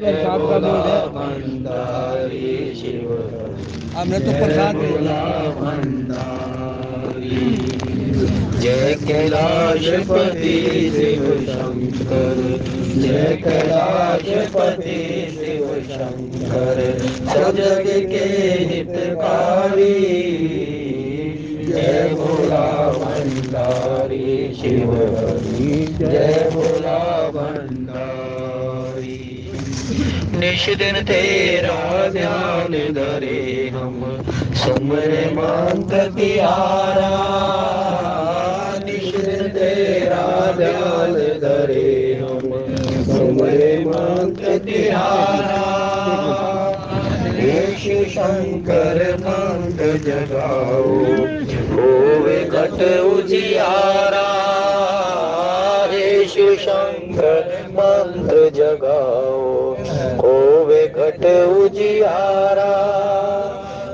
प्रसाद का बोल है। भंडारी शिव हमने तो प्रसाद भंडारी। जय कैलाशपति शिव शंकर, जय कैलाशपति शिव शंकर, सब जग के हितकारी। जय भोला भंडारी शिव हरि, जय भोला भंडारी। निश दिन तेरा ध्यान धरे हम, सुमरे मंत्र तिहारा। निश दिन तेरा ध्यान धरे हम, सुमरे मंत्र तिहारा। हे शिव शंकर मंत्र जगाओ, होवे घट उजियारा। हे शिव शंकर मंत्र जगाओ, होवे घट उजियारा।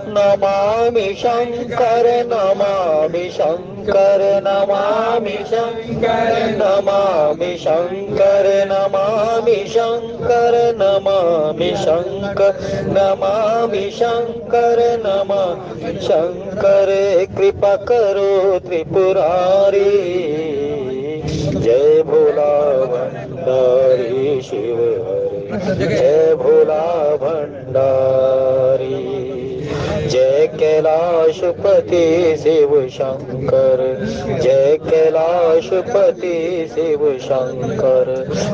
नमामि शंकर, नमामि शंकर, नमामि शंकर, नमामि शंकर, नमामि शंकर, नमामि शंकर, नमामि शंकर, नमामि शंकर। कृपा करो त्रिपुरारी, जय भोला भंडारी शिव हरि, जय भोला भंडारी। जय कैलाशपति शिव शंकर, जय कैलाशपति शिव शंकर,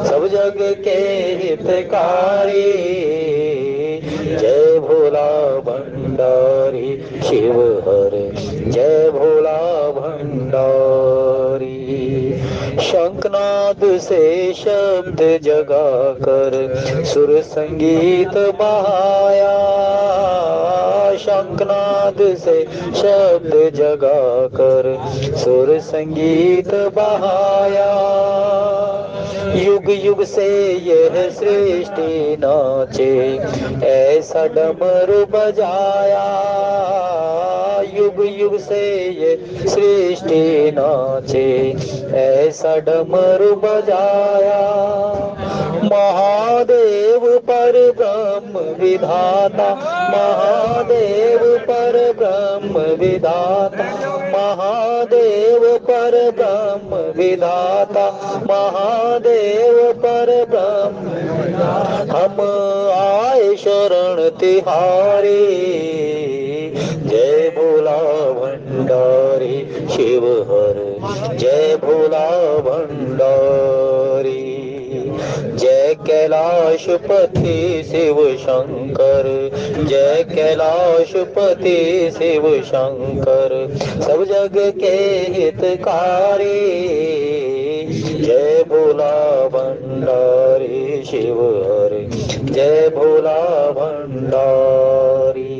सब जग के हितकारी। जय भोला भंडारी शिव हरि, जय भोला भंडारी। शंखनाद से शब्द जगा कर सुर संगीत बहाया। शंखनाद से शब्द जगा कर सुर संगीत बहाया। युग युग से यह सृष्टि नाचे, ऐसा डमरू बजाया। युग युग से ये सृष्टि नाचे, ऐसा डमरू बजाया। महादेव पर ब्रह्म विधाता, महादेव पर ब्रह्म विधाता, महादेव पर ब्रह्म विधाता, महादेव पर ब्रह्म विधाता। हम आए शरण तिहारी, जय भोला भंडारी शिव हरि, जय भोला भंडारी। जय कैलाशपति शिव शंकर, जय कैलाशपति शिव शंकर, सब जग के हितकारी। जय भोला भंडारी शिव हरि, जय भोला भंडारी।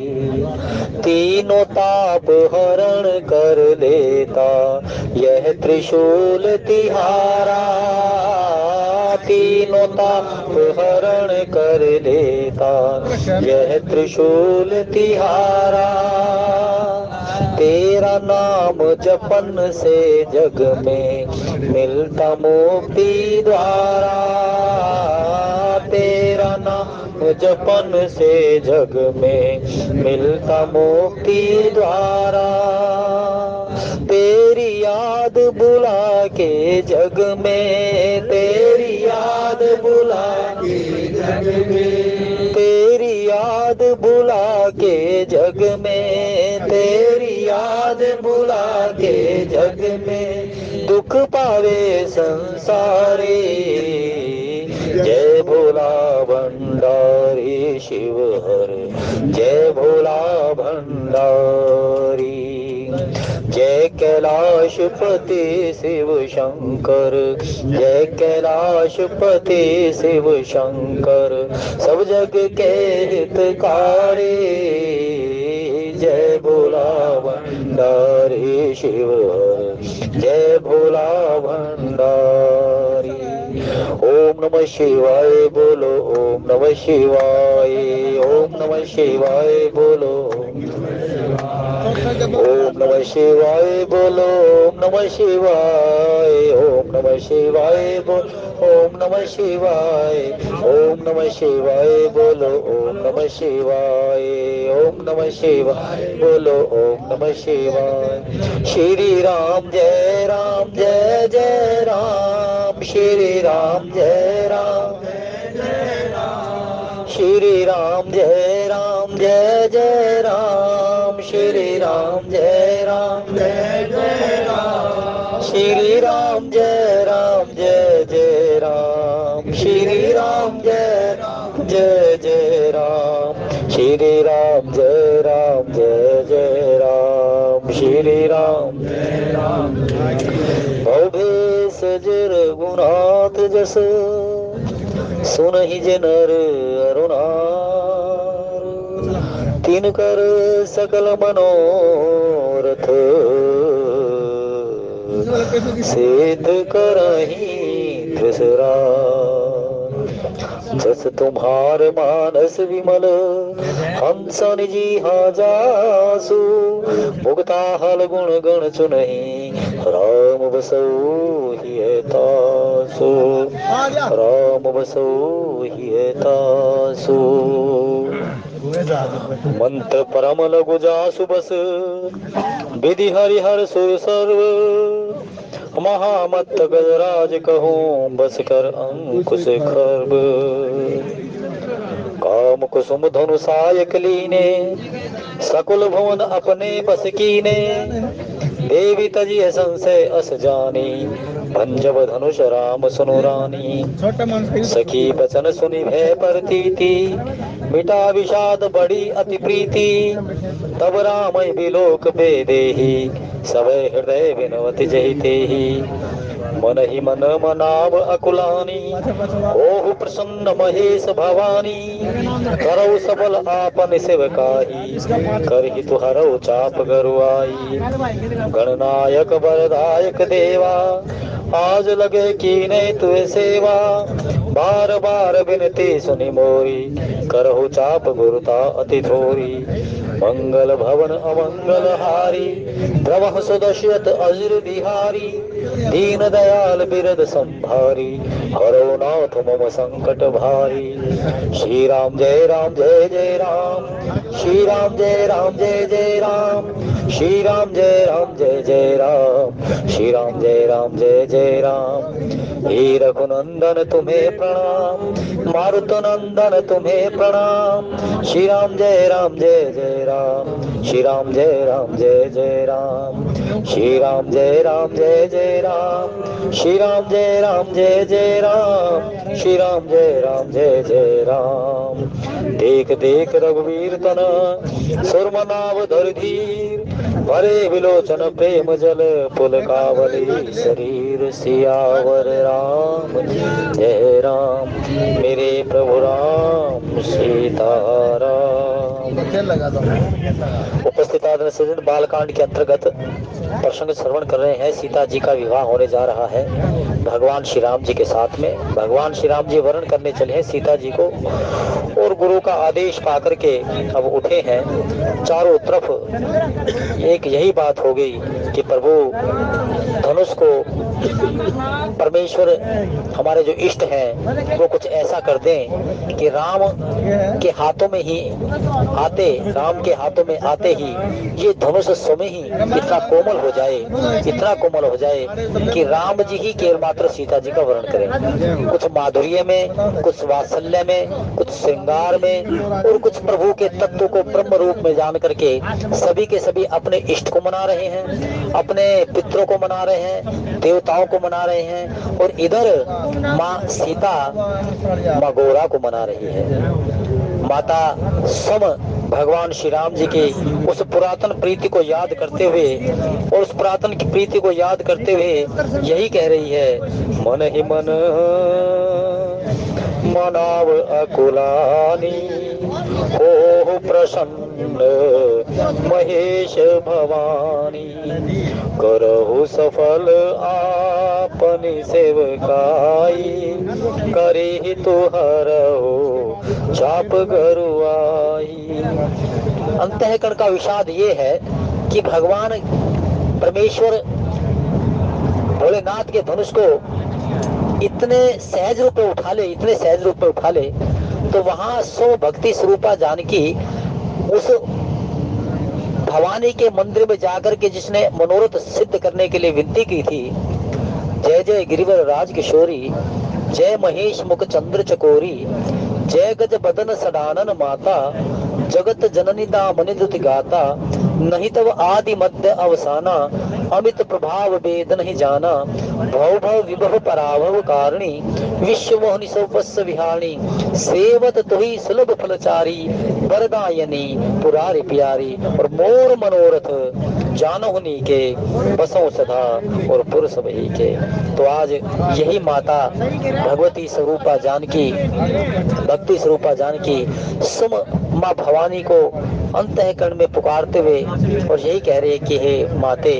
तीनों ताप हरण कर लेता यह त्रिशूल तिहारा। तीनों ताप हरण कर लेता यह त्रिशूल तिहारा। तेरा नाम जपन से जग में मिलता मुक्ति द्वारा। तेरा नाम जपन से जग में मिलता मुक्ति द्वारा। तेरी याद बुला के जग में, तेरी याद बुला के जग में, तेरी याद बुला के जग में, तेरी याद बुला के जग में, दुख पावे संसारी। जय भोला भंडारी शिव हरि, जय भोला भंडारी। जय कैलाशपति शिव शंकर, जय कैलाशपति शिव शंकर, सब जग के हितकारी। जय भोला भंडारी शिव हरि, जय भोला भंडारी। ओम नमः शिवाय बोलो, ओम नमः शिवाय, ओम नमः शिवाय बोलो, ओम नमः शिवाय बोलो, ओम नमः शिवाय, ओम नमः नमः शिवाय बोलो ओम नमः शिवाय, ओम नमः शिवाय बोलो ओम नमः शिवाय, ओम नमः शिवाय बोलो ओम नमः शिवाय। श्री राम जय जय राम, श्री राम जय राम, श्री राम जय जय राम, श्री राम जय जय राम, श्री राम जय जय राम, श्री राम जय जय राम, श्री राम जय जय राम, श्री राम भवे सजर गुनाथ जस सुनहि जे नर अरुणार, तीन कर सकल मनोरथ सिद्ध करहि त्रिसरा। जस तुम्हार मानस विमल हंस निजी जासु, मुक्ता हल गुण गण चुनहि राम बसो हिय तासु, राम बसो हिय तासु। मंत्र परम लघु जासु बस, विधि हरिहर सुर सर्व, महामत्त गजराज कहूँ बस कर अंकुश खर्ब। काम कुसुम धनु सायक लीने, सकुल भुवन अपने बस कीने, देवी तजिय संशय अस जानी, भंजब धनुष राम सुनु रानी। सखी बचन सुनि भय परतीति, मिटा विषाद बड़ी अति प्रीति, तब राम बिलोक बेदेहि, सभय हृदय विनवति जहितेहि। मन ही मन मनाव अकुलानी, ओहु प्रसन्न महेश भवानी, करौ सबल आपन सेवकाई, करहि तुहरौ चाप गरुआई। गणनायक वरदायक देवा, आज लगे कीने तुए सेवा, बार बार बिनती सुनि मोरी, करहु चाप गुरुता अति थोरी। मंगल भवन अमंगल हारी, द्रवह सुदश्यत अजुर बिहारी, दीन दयाल बिरद संभारी, हरो नाथ मम संकट भारी। श्री राम जय जय राम, श्री राम जय जय राम, श्री राम जय जय राम, श्री राम जय जय राम। हे रघुनंदन तुम्हें प्रणाम, मारुत नंदन तुम्हें प्रणाम, श्री राम जय जय राम, श्री राम जय जय राम, श्री राम जय जय राम, श्री राम जय जय राम, श्री राम जय जय राम। देख देख रघुवीर तना, सुरमनाव धर धीर, भरे विलोचन प्रेम जल पुलकावली शरीर। सियावर राम जय राम, मेरे प्रभु राम सीताराम। उपस्थित आदरणीय सज्जन, बालकांड के अंतर्गत प्रसंग श्रवण कर रहे हैं। सीता जी का विवाह होने जा रहा है भगवान श्री राम जी के साथ में। भगवान श्री राम जी वर्ण करने चले हैं सीता जी को, और गुरु का आदेश पाकर के अब उठे हैं। चारों तरफ एक यही बात हो गई कि प्रभु धनुष को परमेश्वर हमारे जो इष्ट हैं वो कुछ ऐसा कर दें कि राम के हाथों में ही आते, राम के हाथों में आते ही ये धनुष स्वयं ही इतना कोमल हो जाए, इतना कोमल हो जाए कि राम जी ही केवल मात्र सीता जी का वर्ण करें। कुछ माधुर्य में, कुछ वात्सल्य में, कुछ श्रृंगार में, और कुछ प्रभु के तत्व को ब्रह्म रूप में जान करके सभी के सभी अपने इष्ट को मना रहे हैं, अपने पितरों को मना रहे हैं, देवताओं को मना रहे हैं, और इधर माँ सीता माँ गौरा को मना रही है। माता सम भगवान श्री राम जी की उस पुरातन प्रीति को याद करते हुए, और उस पुरातन की प्रीति को याद करते हुए यही कह रही है, मन ही मन मनाव अकुलानी, हो प्रसन्न महेश भवानी, करहु सफल आपनी सेवकाई, करे तुहरहु चाप गरुआई। अंतःकरण का विषाद ये है कि भगवान परमेश्वर भोलेनाथ के धनुष को इतने सहज रूप में उठा ले, इतने सहज रूप में उठा ले, तो वहां सो भक्ति स्वरूपा जानकी उस भवानी के मंदिर में जाकर के जिसने मनोरथ सिद्ध करने के लिए विनती की थी, जय जय गिरिवर राज किशोरी, जय महेश मुख चंद्र चकोरी, जय गज बदन सडानन माता, जगत जननी दामनि दुति गाता, नहीं तब आदि मध्य अवसाना, अमित प्रभाव वेद नहीं जाना, भव भव विभव पराभव कारणी, विश्व मोहनी सौपस्स विहारिणी, सेवत तुही सुलभ फलचारी, वरदायनी पुरारी प्यारी, और मोर मनोरथ जानहुनी के, बसों सदा और पुरुष वही के। तो आज यही माता भगवती स्वरूपा जानकी, भक्ति स्वरूपा जानकी सुम माँ भवानी को अंतःकरण में पुकारते हुए और यही कह रहे कि हे माते,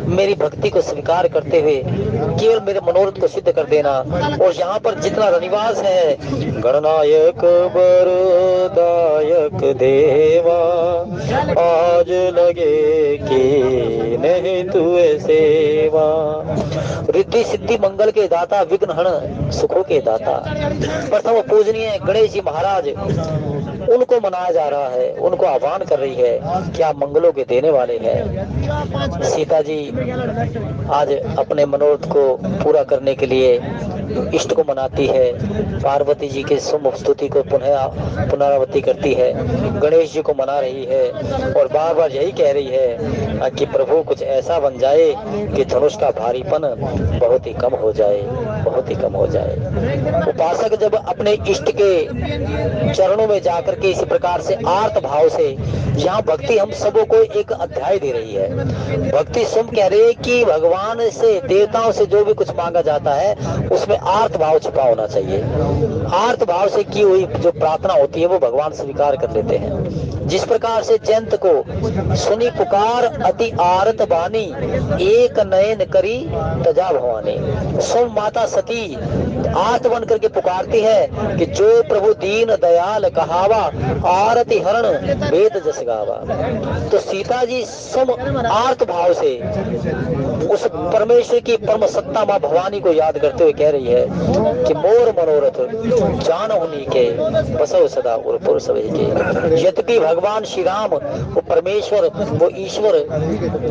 मेरी भक्ति को स्वीकार करते हुए केवल मेरे मनोरथ को सिद्ध कर देना। और यहाँ पर जितना रनिवास है, गणनायक वरदायक देवा, आज लगे कि नहीं तुए सेवा, रिद्धि सिद्धि मंगल के दाता, विघ्न हरण सुखों के दाता, प्रथम पूजनीय गणेश जी महाराज, उनको मनाया जा रहा है, उनको आह्वान कर रही है, क्या मंगलों के देने वाले हैं। सीता जी आज अपने मनोरथ को पूरा करने के लिए इष्ट को मनाती है, पार्वती जी के सुम स्तुति को पुनरावृत्ति करती है, गणेश जी को मना रही है और बार बार यही कह रही है कि प्रभु कुछ ऐसा बन जाए कि धनुष का भारीपन बहुत ही कम हो जाए, बहुत ही कम हो जाए। उपासक जब अपने इष्ट के चरणों में जाकर के इसी प्रकार से आर्त भाव से, यहाँ भक्ति हम सबों को एक अध्याय दे रही है। भक्ति स्वयं कह रही है कि भगवान से, देवताओं से जो भी कुछ मांगा जाता है उसमें आर्त भाव छिपा होना चाहिए। आर्त भाव से की हुई जो प्रार्थना होती है वो भगवान स्वीकार कर लेते हैं। जिस प्रकार से जयंत को सुनी पुकार अति आरत बानी, एक नयन करी तजा भवानी, स्वयं माता सती आर्त बन करके पुकारती है कि जो प्रभु दीन दयाल कहावा, आरती हरण वेद जस गावा। तो सीता जी सम आर्त भाव से उस परमेश्वर की परम सत्ता माँ भवानी को याद करते हुए कह रही है कि मोर मनोरथ जान होनी के, बसव सदा और पुरुष वही के। यद्यपि भगवान श्री राम वो परमेश्वर, वो ईश्वर,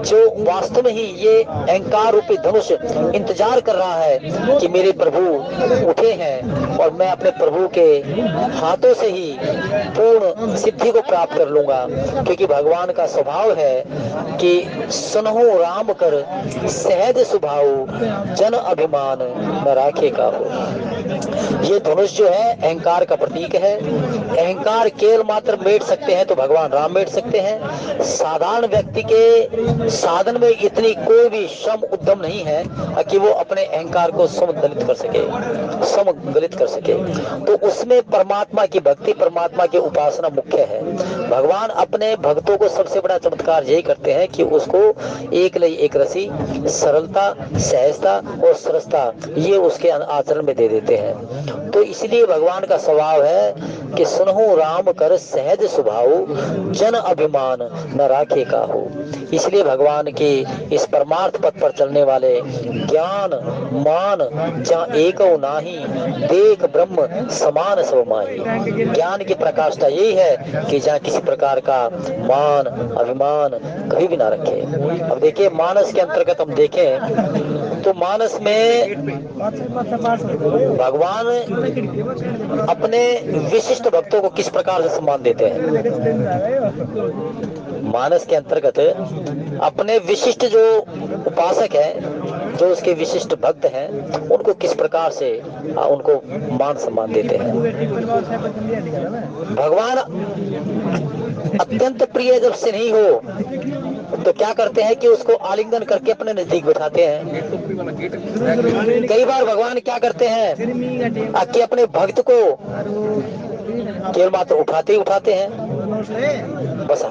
जो वास्तव में ही ये अहंकार रूपी धनुष इंतजार कर रहा है कि मेरे प्रभु उठे हैं और मैं अपने प्रभु के हाथों से ही पूर्ण सिद्धि को प्राप्त कर लूंगा, क्योंकि भगवान का स्वभाव है कि सुनहु राम कर सहज स्वभाव, जन अभिमान न राखे का हो। ये धनुष जो है अहंकार का प्रतीक है। अहंकार केवल मात्र मेट सकते हैं तो भगवान राम मेट सकते हैं। साधारण व्यक्ति के साधन में इतनी कोई भी श्रम उद्यम नहीं है कि वो अपने अहंकार को समदलित कर सके, समगलित कर सके। तो उसमें परमात्मा की भक्ति, परमात्मा की उपासना मुख्य है। भगवान अपने भक्तों को सबसे बड़ा चमत्कार यही करते हैं कि उसको एक लई एक रसी, सरलता, सहजता और सरसता ये उसके आचरण में दे देते हैं। तो इसलिए भगवान का स्वभाव है कि सुनहु राम कर सहज स्वभाव, जन अभिमान न राखे का हो। इसलिए भगवान के इस परमार्थ पथ पर चलने वाले ज्ञान मान जहाँ एक नाही, देख ब्रह्म समान सब माही। ज्ञान की प्रकाशता यही है कि जहाँ किसी प्रकार का मान अभिमान कभी भी ना रखे। अब देखिए मानस के अंतर्गत हम देखें तो मानस में भगवान अपने विशिष्ट भक्तों को किस प्रकार से सम्मान देते हैं। मानस के अंतर्गत अपने विशिष्ट जो उपासक है, जो उसके विशिष्ट भक्त हैं, उनको किस प्रकार से उनको मान सम्मान देते हैं। भगवान अत्यंत प्रिय जब से नहीं हो तो क्या करते हैं कि उसको आलिंगन करके अपने नजदीक बिठाते हैं। कई बार भगवान क्या करते हैं कि अपने भक्त को केवल मात्र उठाते ही उठाते हैं, बस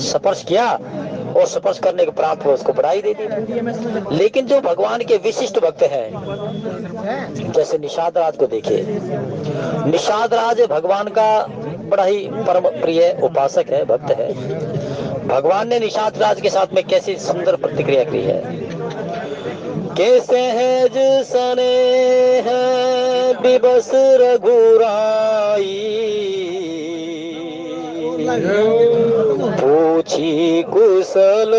स्पर्श किया और स्पर्श करने के प्राप्त हो उसको बधाई दे दी। लेकिन जो भगवान के विशिष्ट भक्त हैं, जैसे निषाद राज को देखिए, निषाद राज भगवान का बड़ा ही परम प्रिय उपासक है, भक्त है। भगवान ने निषाद राज के साथ में कैसी सुंदर प्रतिक्रिया की है के सहज सने है बिबस रघुराई, पूछी कुशल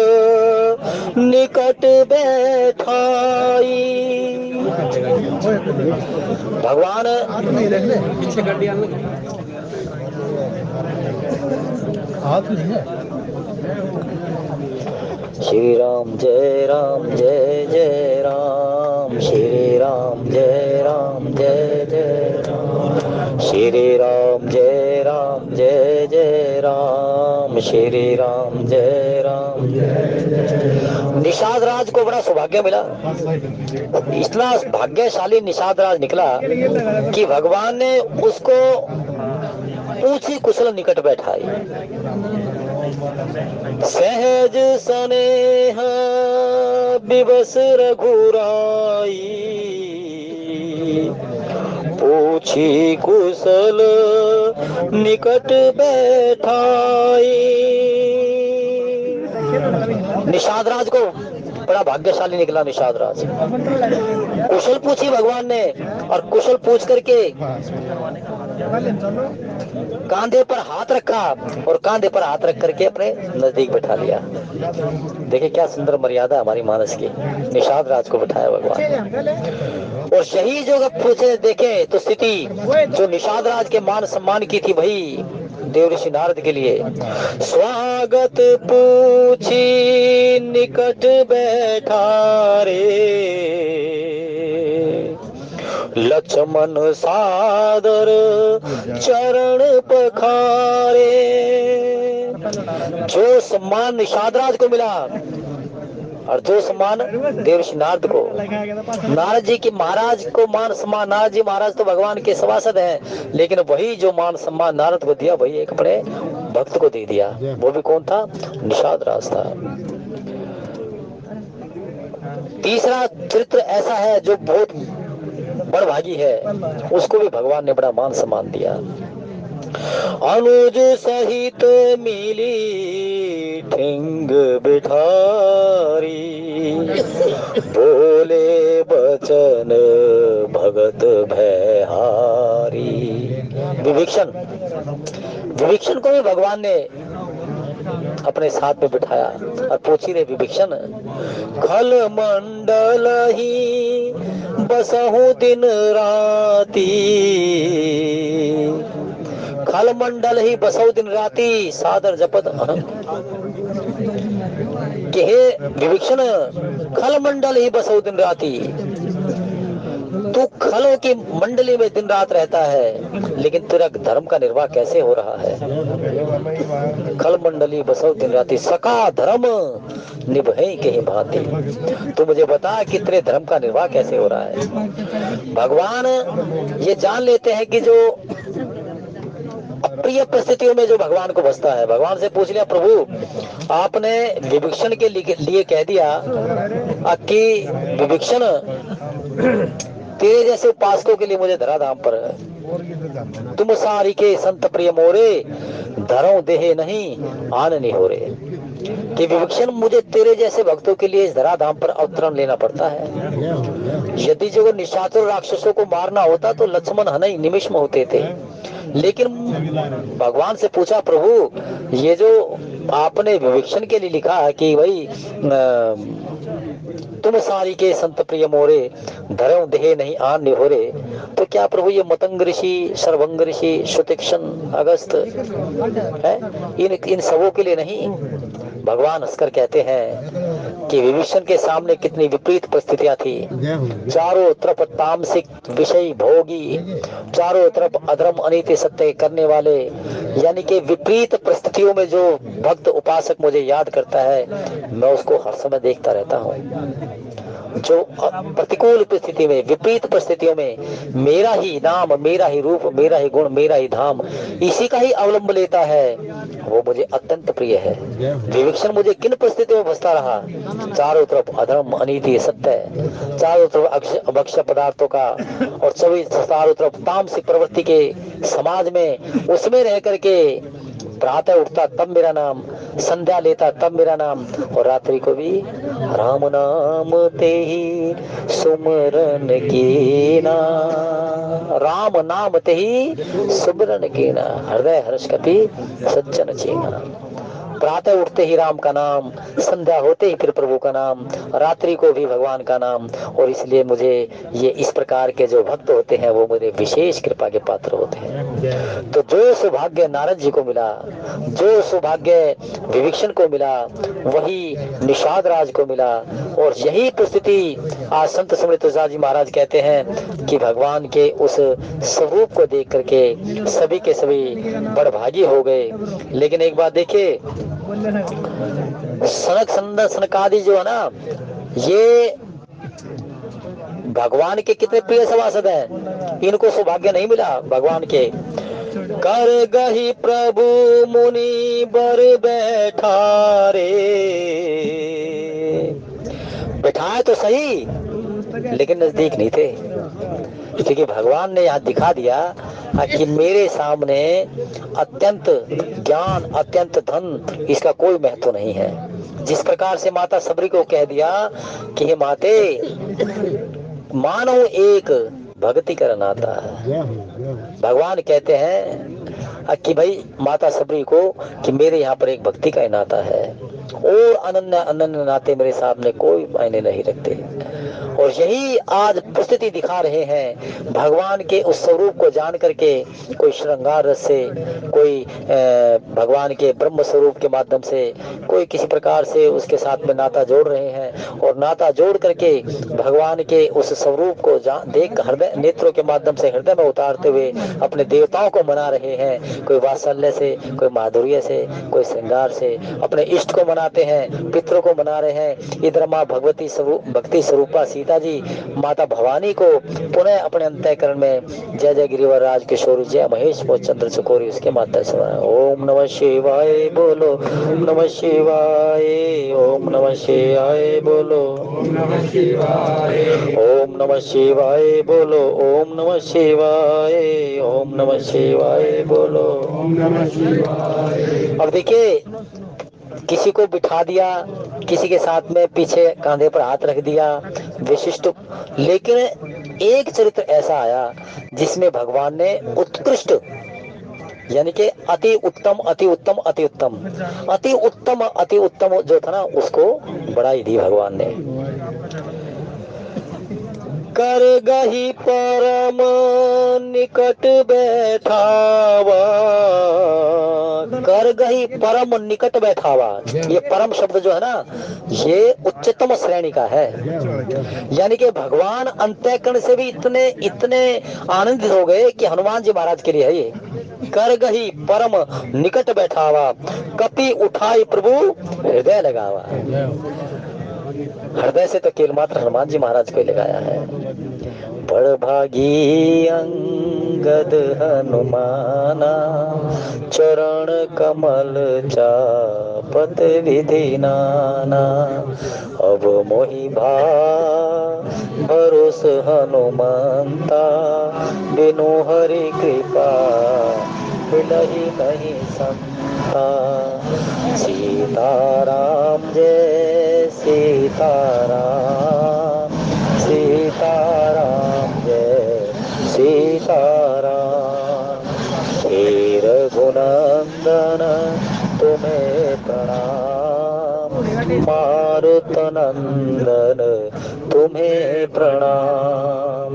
निकट बैठाई। भगवान पीछे कर दिया हाथ नहीं है। श्री राम जय राम जय जय राम, श्री राम जय राम जय जय राम, श्री राम जय राम जय जय राम, श्री राम जय राम जय जय। निषाद राज को बड़ा सौभाग्य मिला, इतना भाग्यशाली निषाद राज निकला कि भगवान ने उसको ऊंची कुशल निकट बैठाई। सहज सनेह बिबस रघुराई, पूछी कुशल निकट बैठाई। निषाद राज को बड़ा भाग्यशाली निकला निषाद राज। कुशल पूछी भगवान ने, और कुशल पूछ करके कांधे पर हाथ रखा और कांधे पर हाथ रख करके अपने नजदीक बैठा लिया। देखिए क्या सुंदर मर्यादा हमारी मानस की। निषाद राज को बैठाया भगवान। और यही जो पूछे देखे तो स्थिति जो निषाद राज के मान सम्मान की थी भाई देवऋषि नारद के लिए। स्वागत पूछी निकट बैठा रे, लक्ष्मण सादर चरण पखारे। जो सम्मान निषाद राज को मिला और जो सम्मान देवऋषि नारद को, नारद जी की महाराज को मान सम्मान, नारद जी महाराज तो भगवान के सभासद हैं, लेकिन वही जो मान सम्मान नारद को दिया वही एक अपने भक्त को दे दिया। वो भी कौन था? निषाद राज था। तीसरा चरित्र ऐसा है जो बहुत बड़भागी है, उसको भी भगवान ने बड़ा मान सम्मान दिया। अनुज सहित मिली ठिंग बिठारी, बोले बचन भगत भयहारी। विभीषण, विभीषण को भी भगवान ने अपने साथ में बिठाया और पूछी रे विभीषण, खल मंडल ही बसहु दिन राती, खल मंडल ही बसहु दिन राती सादर जपत कि हे विभीषण, खल मंडल ही बसहु दिन राती, तू खलों की मंडली में दिन रात रहता है, लेकिन तेरा धर्म का निर्वाह कैसे हो रहा है? खल मंडली बसव दिन राती, सका धर्म निभई कहीं भांति। तू मुझे बता कि तेरे धर्म का निर्वाह कैसे हो रहा है? भगवान ये जान लेते हैं कि जो अप्रिय परिस्थितियों में जो भगवान को बसता है, भगवान से पूछ लिया, प्रभु आपने विभीषण के लिए कह दिया कि विभीषण तेरे जैसे उपासकों के लिए मुझे धराधाम पर है, तुम सारी के संत प्रिय मोरे, धरो देहे नहीं आन नहीं हो रे। कि विभीषण मुझे तेरे जैसे भक्तों के लिए इस धराधाम पर अवतरण लेना पड़ता है। यदि जो निशाचर राक्षसों को मारना होता तो लक्ष्मण हनई निमिष में होते थे, लेकिन भगवान से पूछा, प्रभु ये जो आपने विभीषण के लिए लिखा है कि भाई तुम सारी के संत प्रिय मोरे, धर्म देह नहीं आन निहोरे, तो क्या प्रभु ये मतंग ऋषि, सर्वंग ऋषि, सुतीक्ष्ण, अगस्त है, इन सबों के लिए नहीं? भगवान हंसकर कहते हैं कि विभीषण के सामने कितनी विपरीत परिस्थितियां थी। चारों तरफ तामसिक विषय भोगी, चारों तरफ अधर्म अनीति सत्य करने वाले, यानी कि विपरीत परिस्थितियों में जो भक्त उपासक मुझे याद करता है, मैं उसको हर समय देखता रहता हूँ। जो प्रतिकूल परिस्थिति में, विपरीत परिस्थितियों में मेरा ही नाम, मेरा ही रूप, मेरा ही गुण, मेरा ही धाम, इसी का ही अवलंब लेता है, वो मुझे अत्यंत प्रिय है। विभीषण मुझे किन परिस्थितियों में बसता रहा? चारों तरफ अधर्म अनीति सत्य, चारों तरफ भक्ष्य पदार्थों का, और सभी चारों तरफ तामसिक प्रवृत्ति के समाज में, उसमें रह करके प्रातः उठता तब मेरा नाम, संध्या लेता तब मेरा नाम, और रात्रि को भी राम नाम ते ही सुमरन कीना, राम नाम ते ही सुमरन कीना, हृदय हर्ष कपि सज्जन चीना। प्रातः उठते ही राम का नाम, संध्या होते ही फिर प्रभु का नाम, रात्रि को भी भगवान का नाम। और इसलिए मुझे ये इस प्रकार के जो भक्त होते हैं वो मेरे विशेष कृपा के पात्र होते हैं। तो जो सौभाग्य नारद जी को मिला, जो सौभाग्य विभीषण को मिला, वही निषाद राज को मिला। और यही परिस्थिति आज संत स्मृत तुलसीदास जी महाराज कहते हैं कि भगवान के उस स्वरूप को देख करके सभी के सभी बड़भागी हो गए। लेकिन एक बात देखिए, सनक संदर सनकादि जो है ना, ये भगवान के कितने प्रिय सभासद हैं, इनको सौभाग्य नहीं मिला भगवान के। कर गही प्रभु मुनि बर बैठा रे, बैठाए तो सही लेकिन नजदीक नहीं थे, क्योंकि भगवान ने यहाँ दिखा दिया कि मेरे सामने अत्यंत ज्ञान, अत्यंत धन, इसका कोई महत्व नहीं है। जिस प्रकार से माता सबरी को कह दिया कि हे माते, मानो एक भक्ति कर नाता है। भगवान कहते हैं कि भाई माता सबरी को कि मेरे यहाँ पर एक भक्ति का नाता है, और अनन्य अनन्य नाते मेरे सामने कोई मायने नहीं रखते। और यही आज परिस्थिति दिखा रहे हैं। भगवान के उस स्वरूप को जान करके कोई श्रृंगार रस से, कोई भगवान के ब्रह्म स्वरूप के माध्यम से, कोई किसी प्रकार से उसके साथ में नाता जोड़ रहे हैं, और नाता जोड़ करके भगवान के उस स्वरूप को देख हृदय नेत्रों के माध्यम से हृदय में उतारते हुए अपने देवताओं को मना रहे हैं। कोई वात्सल्य से, कोई माधुर्य से, कोई श्रृंगार से अपने इष्ट को मनाते हैं, पितरों को मना रहे हैं। इधर माँ भगवती भक्ति स्वरूपा सीता जी माता भवानी को पुनः अपने अंतःकरण में जय जय गिरिवर राज किशोर जय महेश मोह चंद्र चकोरी उसके माता से ओम नमः शिवाय बोलो, ओम नमः शिवाय, ओम नमः शिवाय बोलो, ओम नमः शिवाय, ओम नमः शिवाय बोलो, ओम नमः शिवाय, ओम नमः शिवाय बोलो, ओम नमः शिवाय। अब देखिए, किसी को बिठा दिया, किसी के साथ में पीछे कांधे पर हाथ रख दिया, विशिष्ट। लेकिन एक चरित्र ऐसा आया जिसमें भगवान ने उत्कृष्ट, यानी कि अति उत्तम, अति उत्तम, अति उत्तम, अति उत्तम, अति उत्तम जो था ना, उसको बढ़ाई दी भगवान ने। कर गही परम निकट बैठावा, कर गही परम निकट बैठावा। ये परम शब्द जो है ना, ये उच्चतम श्रेणी का है। यानी कि भगवान अंतःकरण से भी इतने इतने आनंदित हो गए कि हनुमान जी महाराज के लिए है ये। कर गही परम निकट बैठावा, कपि उठाई प्रभु हृदय लगावा। हृदय से तो केवल मात्र हनुमान जी महाराज को लगाया है। बड़भागी अंगद हनुमाना, चरण कमल चापत विधि नाना। अब मोहि भरोस हनुमंता, बिनु हरि कृपा मिलहि नहीं संता। सीताराम जय सीताराम, सीताराम जय सीताराम। हे रघुनंदन तुम्हें प्रणाम, मारुत नंदन तुम्हें प्रणाम।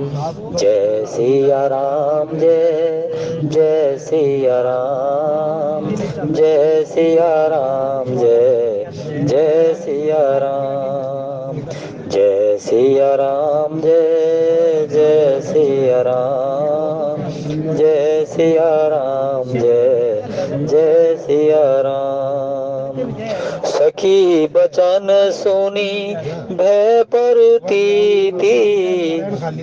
जय सिया राम जय जय सिया राम, जय सिया राम जय जय सिया राम, जय सिया राम जय जय सिया राम, जय सिया राम जय जय सिया राम। सखी बचन सुनी भय परती थी,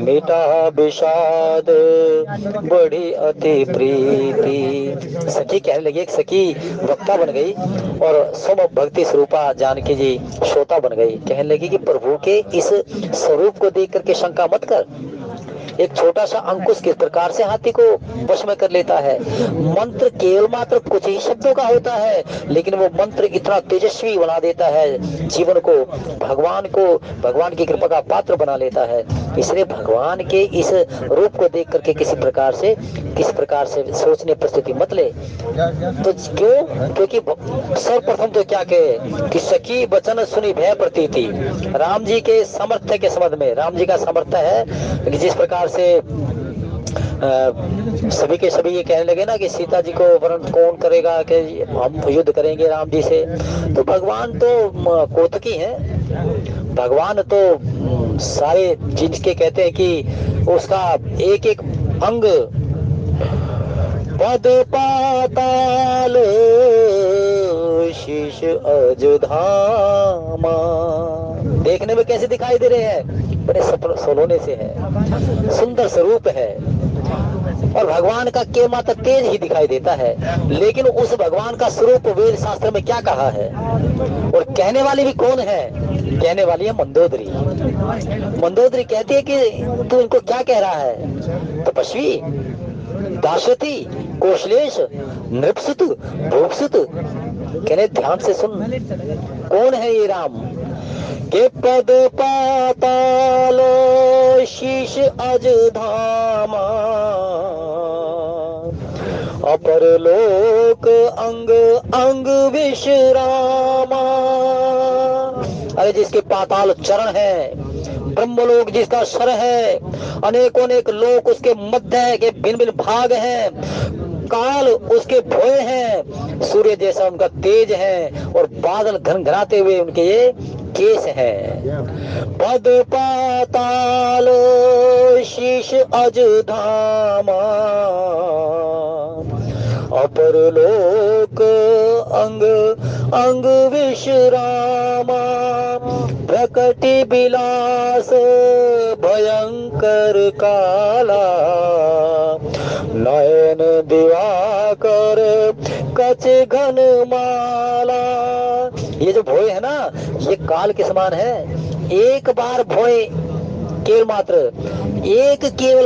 मिटा विषाद बड़ी अति प्रीति। सखी कहने लगी, एक सखी वक्ता बन गई और सम भक्ति स्वरूपा जानकी जी श्रोता बन गई। कहने लगी कि प्रभु के इस स्वरूप को देख करके शंका मत कर, एक छोटा सा अंकुश किस प्रकार से हाथी को वश में कर लेता है। मंत्र केवल मात्र कुछ ही शब्दों का होता है, लेकिन वो मंत्र इतना तेजस्वी बना देता है, जीवन को भगवान की कृपा का पात्र बना लेता है। इसलिए भगवान के इस रूप को देख करके किसी प्रकार से सोचने प्रस्तुति मत ले। तो क्यों? क्योंकि सर्वप्रथम तो क्या कहे कि सखी वचन सुनी भय प्रतीति। राम जी के सामर्थ्य के संबंध में, राम जी का सामर्थ्य है कि जिस प्रकार से सभी के सभी ये कहने लगे ना कि सीता जी को वरण कौन करेगा, कि हम युद्ध करेंगे राम जी से। तो भगवान तो कोतकी हैं, भगवान तो सारे जिनके कहते हैं कि उसका एक एक अंग पद पाताल शीश अजधामा देखने में कैसे दिखाई दे रहे हैं, बड़े सोलोने से है, सुंदर स्वरूप है और भगवान का के मात्र तेज ही दिखाई देता है। लेकिन उस भगवान का स्वरूप वेद शास्त्र में क्या कहा है, और कहने वाली भी कौन है? कहने वाली है मंदोदरी। मंदोदरी कहती है कि तू इनको क्या कह रहा है? तपस्वी, दाशरथी, कौशलेश, नृपसुत, भोगसुत। कहने ध्यान से सुन, कौन है ये राम? के पद पाताल शीश अजधामा अपर लोक अंग अंग विश्रामा। अरे जिसके पाताल चरण है, ब्रह्मलोक जिसका सर है, अनेकों अनेक लोक उसके मध्य के भिन्न भिन्न भाग हैं, काल उसके भोए हैं, सूर्य जैसा उनका तेज है और बादल घनघनाते हुए उनके ये केस हैं। पद पाताल शीश अजधामा अपर लोक अंग अंग विश्रामा प्रकटि विलास भयंकर काला नयन दिवाकर कच घन माला। ये जो भोए है ना, ये काल के समान है। एक बार भोए केवल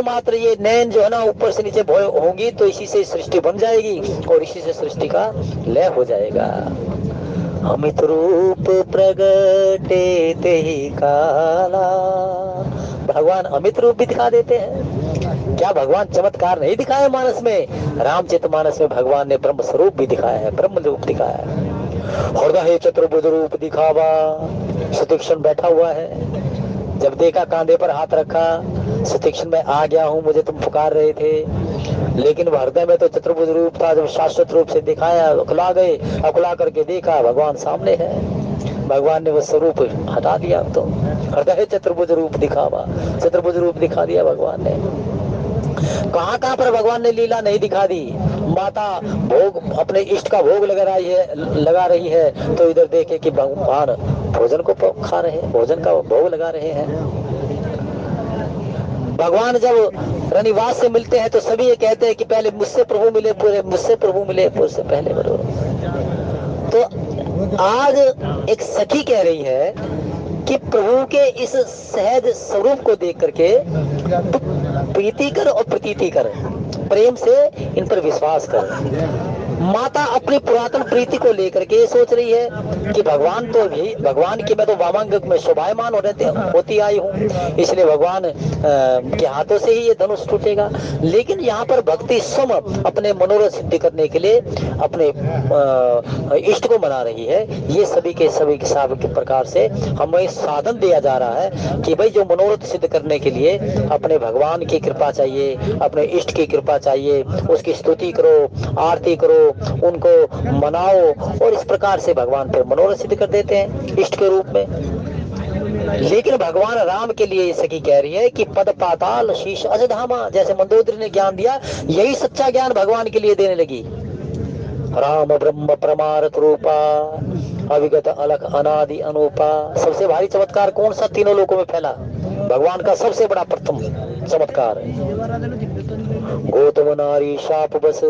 मात्र ये नैन जो है ना ऊपर से नीचे भोए होंगी तो इसी से सृष्टि बन जाएगी और इसी से सृष्टि का लय हो जाएगा। अमित रूप प्रगटे ते ही काला। भगवान अमित रूप भी दिखा देते हैं। क्या भगवान चमत्कार नहीं दिखाए मानस में? रामचरितमानस में भगवान ने ब्रह्म स्वरूप भी दिखाया है, ब्रह्म रूप दिखाया है। हृदय चतुर्भुज रूप दिखावा। सुतीक्षण बैठा हुआ है, जब देखा कांधे पर हाथ रखा, सुतीक्षण में आ गया हूँ, मुझे तुम पुकार रहे थे। लेकिन हृदय में तो चतुर्भुज रूप था, जब शाश्वत रूप से दिखाया अकुला गए, अकुला करके देखा भगवान सामने है, भगवान ने वो स्वरूप हटा दिया। तो हृदय चतुर्भुज रूप दिखावा, चतुर्भुज रूप दिखा दिया भगवान ने। कहाँ कहाँ पर भगवान ने लीला नहीं दिखा दी। माता भोग अपने इष्ट का भोग लगा रही है तो इधर देखे कि भगवान भोजन को खा रहे हैं, भोजन का भोग लगा रहे हैं। भगवान जब रनिवास से मिलते हैं तो सभी ये कहते हैं कि पहले मुझसे प्रभु मिले, पूरे मुझसे प्रभु मिले, मुझसे पहले बरो। तो आज एक सखी कह रही है कि प्रभु के इस सहज स्वरूप को देख करके प्रीति कर और प्रतीति कर, प्रेम से इन पर विश्वास कर। माता अपनी पुरातन प्रीति को लेकर के ये सोच रही है कि भगवान की मैं तो वामांग में शोभायमान होती आई हूँ, इसलिए भगवान के हाथों से ही ये धनुष टूटेगा। लेकिन यहाँ पर भक्ति स्वयं अपने मनोरथ सिद्धि करने के लिए अपने इष्ट को मना रही है। ये सभी के प्रकार से हमें साधन दिया जा रहा है कि भाई जो मनोरथ सिद्ध करने के लिए अपने भगवान की कृपा चाहिए, अपने इष्ट की कृपा चाहिए, उसकी स्तुति करो, आरती करो, उनको मनाओ और इस प्रकार से भगवान पर मनोरथ सिद्ध कर देते हैं इष्ट के रूप में। लेकिन भगवान राम के लिए सखी कह रही है कि पद पाताल शीश अजधामा। जैसे मंदोदरी ने ज्ञान दिया, यही सच्चा ज्ञान भगवान के लिए देने लगी। राम ब्रह्म परमार्थ रूपा अविगत अलख अनादि अनूपा। सबसे भारी चमत्कार कौन सा तीनों लोकों में फैला? भगवान का सबसे बड़ा प्रथम चमत्कार गौतम नारी शाप बस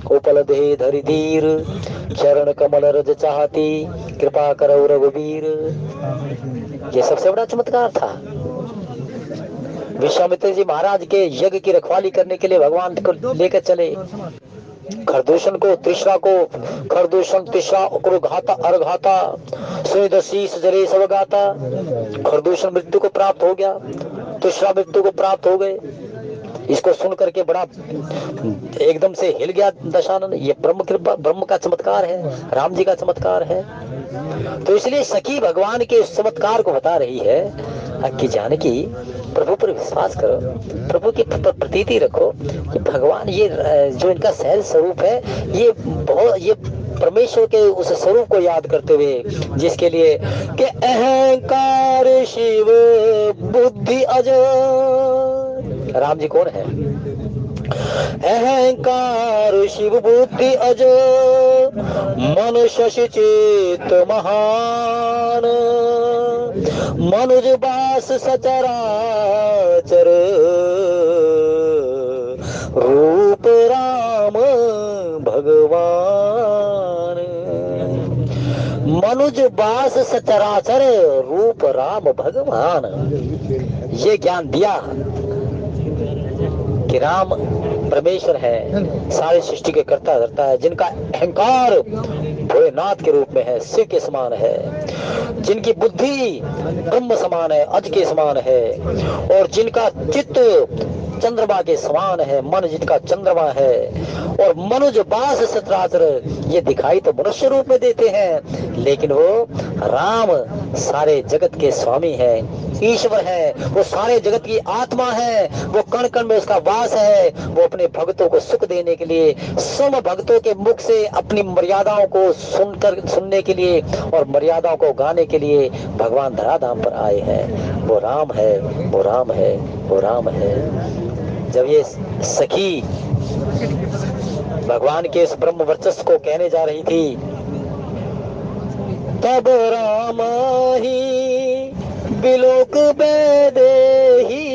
कोपल दे धरि धीर चरण कमल रज चाहती कृपा करो रघुवीर। ये सबसे बड़ा चमत्कार था। विश्वामित्र जी महाराज के यज्ञ की रखवाली करने के लिए भगवान को लेकर चले। खरदूषण को तृष्णा को खरदूषण तृष्णा को घाता अर्घाता सुदशीष जरे सब गाता। खरदूषण मृत्यु को प्राप्त हो गया, तृष्णा मृत्यु को प्राप्त हो गए। इसको सुन करके बड़ा एकदम से हिल गया दशानन। ये ब्रह्म कृपा, ब्रह्म का चमत्कार है, राम जी का चमत्कार है। तो इसलिए सखी भगवान के उस चमत्कार को बता रही है कि जानकी प्रभु पर विश्वास करो, प्रभु की प्रतीति रखो कि भगवान ये जो इनका सहज स्वरूप है, ये परमेश्वर के उस स्वरूप को याद करते हुए जिसके लिए कि अहंकार शिव बुद्धि अजर। राम जी कौन है? अहंकार शिव बुद्धि अजर मनुष्य चित महान मनुज बास सचराचर रूप राम भगवान। मनुज बास सचराचर रूप राम भगवान। ये ज्ञान दिया कि राम परमेश्वर है, सारी सृष्टि के कर्ता धर्ता है, जिनका अहंकार भोलेनाथ के रूप में है, शिव के समान है, जिनकी बुद्धि ब्रह्म समान है, अज के समान है, और जिनका चित्त चंद्रमा के समान है, मन जिनका चंद्रमा है, और मनुज बास सचराचर ये दिखाई तो मनुष्य रूप में देते हैं, लेकिन वो राम सारे जगत के स्वामी है, ईश्वर है, वो सारे जगत की आत्मा है, वो कण कण में उसका वास है। वो अपने भक्तों को सुख देने के लिए, सम भक्तों के मुख से अपनी मर्यादाओं को सुनने के लिए और मर्यादाओं को गाने के लिए भगवान धराधाम पर आए हैं। वो राम है, वो राम है, वो राम है। जब ये सखी भगवान के इस ब्रह्म वर्चस्व को कहने जा रही थी, तब राम ही बिलोक बेदेही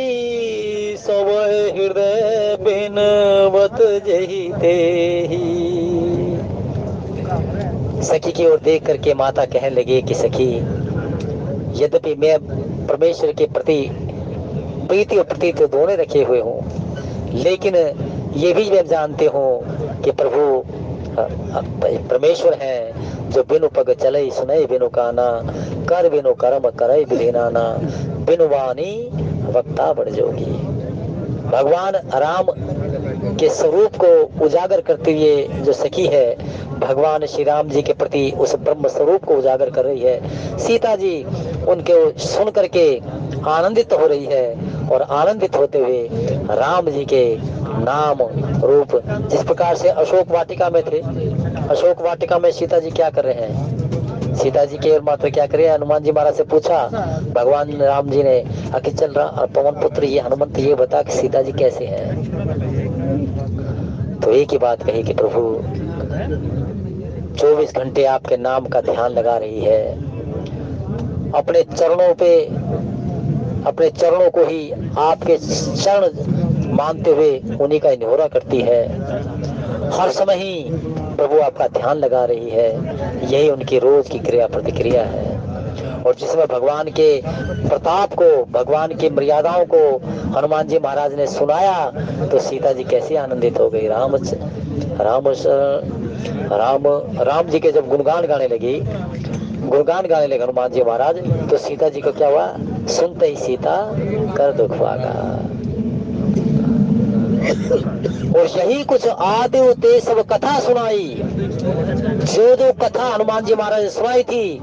सब हृदय बिनवत जही तेही। सखी की ओर देख करके माता कहने लगी कि सखी, यद्यपि मैं परमेश्वर के प्रति प्रीति और प्रतीति दोनों रखे हुए हूँ, लेकिन ये भी मैं जानते हूँ कि प्रभु परमेश्वर है जो बिनु पग चले सुनई बिनु काना कर बिनु कर्म करे बिधिनाना बिनु वाणी वक्ता बढ़ जोगी। भगवान राम के स्वरूप को उजागर करते हुए जो सखी है, भगवान श्री राम जी के प्रति उस ब्रह्म स्वरूप को उजागर कर रही है। सीता जी उनके सुन करके आनंदित हो रही है, और आनंदित होते हुए राम जी के नाम रूप, जिस प्रकार से अशोक वाटिका में थे, अशोक वाटिका में सीता जी क्या कर रहे हैं? सीता जी के मात्र क्या करे? हनुमान जी महाराज से पूछा भगवान राम जी ने, आखिर चल रहा पवन पुत्र ये हनुमंत, ये बता कि सीता जी कैसे हैं? तो एक ही बात कही कि प्रभु 24 घंटे आपके नाम का ध्यान लगा रही है, अपने चरणों को ही आपके चरण मानते हुए उन्हीं का निहोरा करती है। हर समय ही प्रभु आपका ध्यान लगा रही है। यही उनकी रोज की क्रिया प्रतिक्रिया है। और जिसमें भगवान के प्रताप को, भगवान की मर्यादाओं को हनुमान जी महाराज ने सुनाया, तो सीता जी कैसे आनंदित हो गई। राम जी के जब गुणगान गाने लगे हनुमान जी महाराज, तो सीता जी को क्या हुआ? सुनते ही सीता कर दुख भागा। और यही कुछ आदि ते सब कथा सुनाई, जो कथा हनुमान जी महाराज ने सुनाई थी,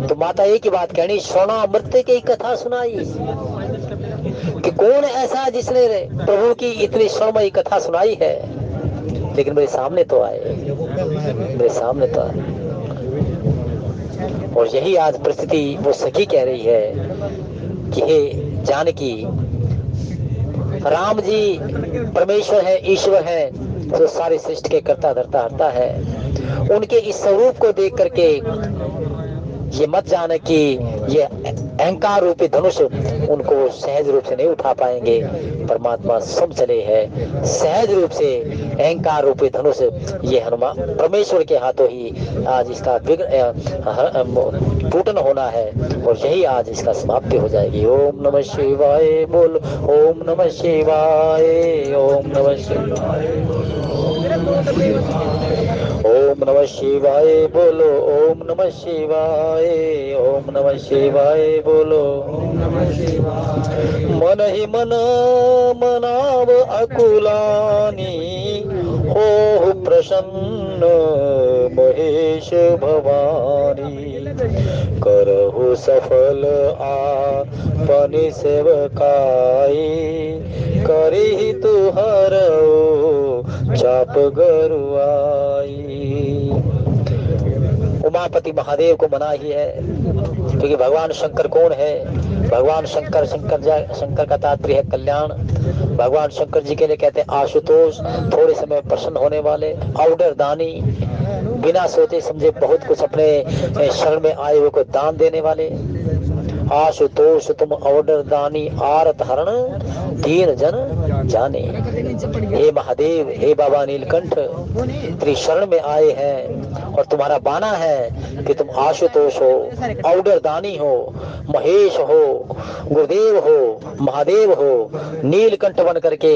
तो माता एक ही बात कहनी, श्रवणामृत की कथा सुनाई कि कौन ऐसा जिसने प्रभु की इतनी श्रवणमयी कथा सुनाई है। लेकिन मेरे सामने तो आए। और यही आज परिस्थिति वो सखी कह रही है कि हे जानकी, राम जी परमेश्वर है, ईश्वर है, जो सारी सृष्टि के कर्ता धर्ता हरता है। उनके इस स्वरूप को देख करके ये मत जाने कि ये अहंकार रूपी धनुष उनको सहज रूप से नहीं उठा पाएंगे। परमात्मा सम चले है। सहज रूप से अहंकार रूपी धनुष ये हनुमान परमेश्वर के हाथों ही आज इसका पूटन होना है और यही आज इसका समाप्ति हो जाएगी। ओम नमः शिवाय बोल, ओम नमः शिवाय, ओम नमः शिवाय, ओम नमः शिवाय बोलो, ओम नमः शिवाय, ओम नमः शिवाय बोलो। मन ही मन मनाव अकुलानी, हो प्रसन्न महेश भवानी, करहु सफल आपनि सेवकाई, करी तू हरऊ चाप गरुआई। उमापति महादेव को मना ही है, क्योंकि भगवान शंकर कौन है? भगवान शंकर का तात्पर्य है कल्याण। भगवान शंकर जी के लिए कहते हैं आशुतोष, थोड़े समय प्रसन्न होने वाले, औडर दानी, बिना सोचे समझे बहुत कुछ अपने शरण में आए हुए को दान देने वाले। आशुतोष तुम औडर दानी, आरत हरण दीन जन जाने। हे महादेव, हे बाबा नीलकंठ, तेरी शरण में आए हैं और तुम्हारा बाना है कि तुम आशुतोष हो, औडर दानी हो, महेश हो, गुरुदेव हो, महादेव हो, नीलकंठ बन करके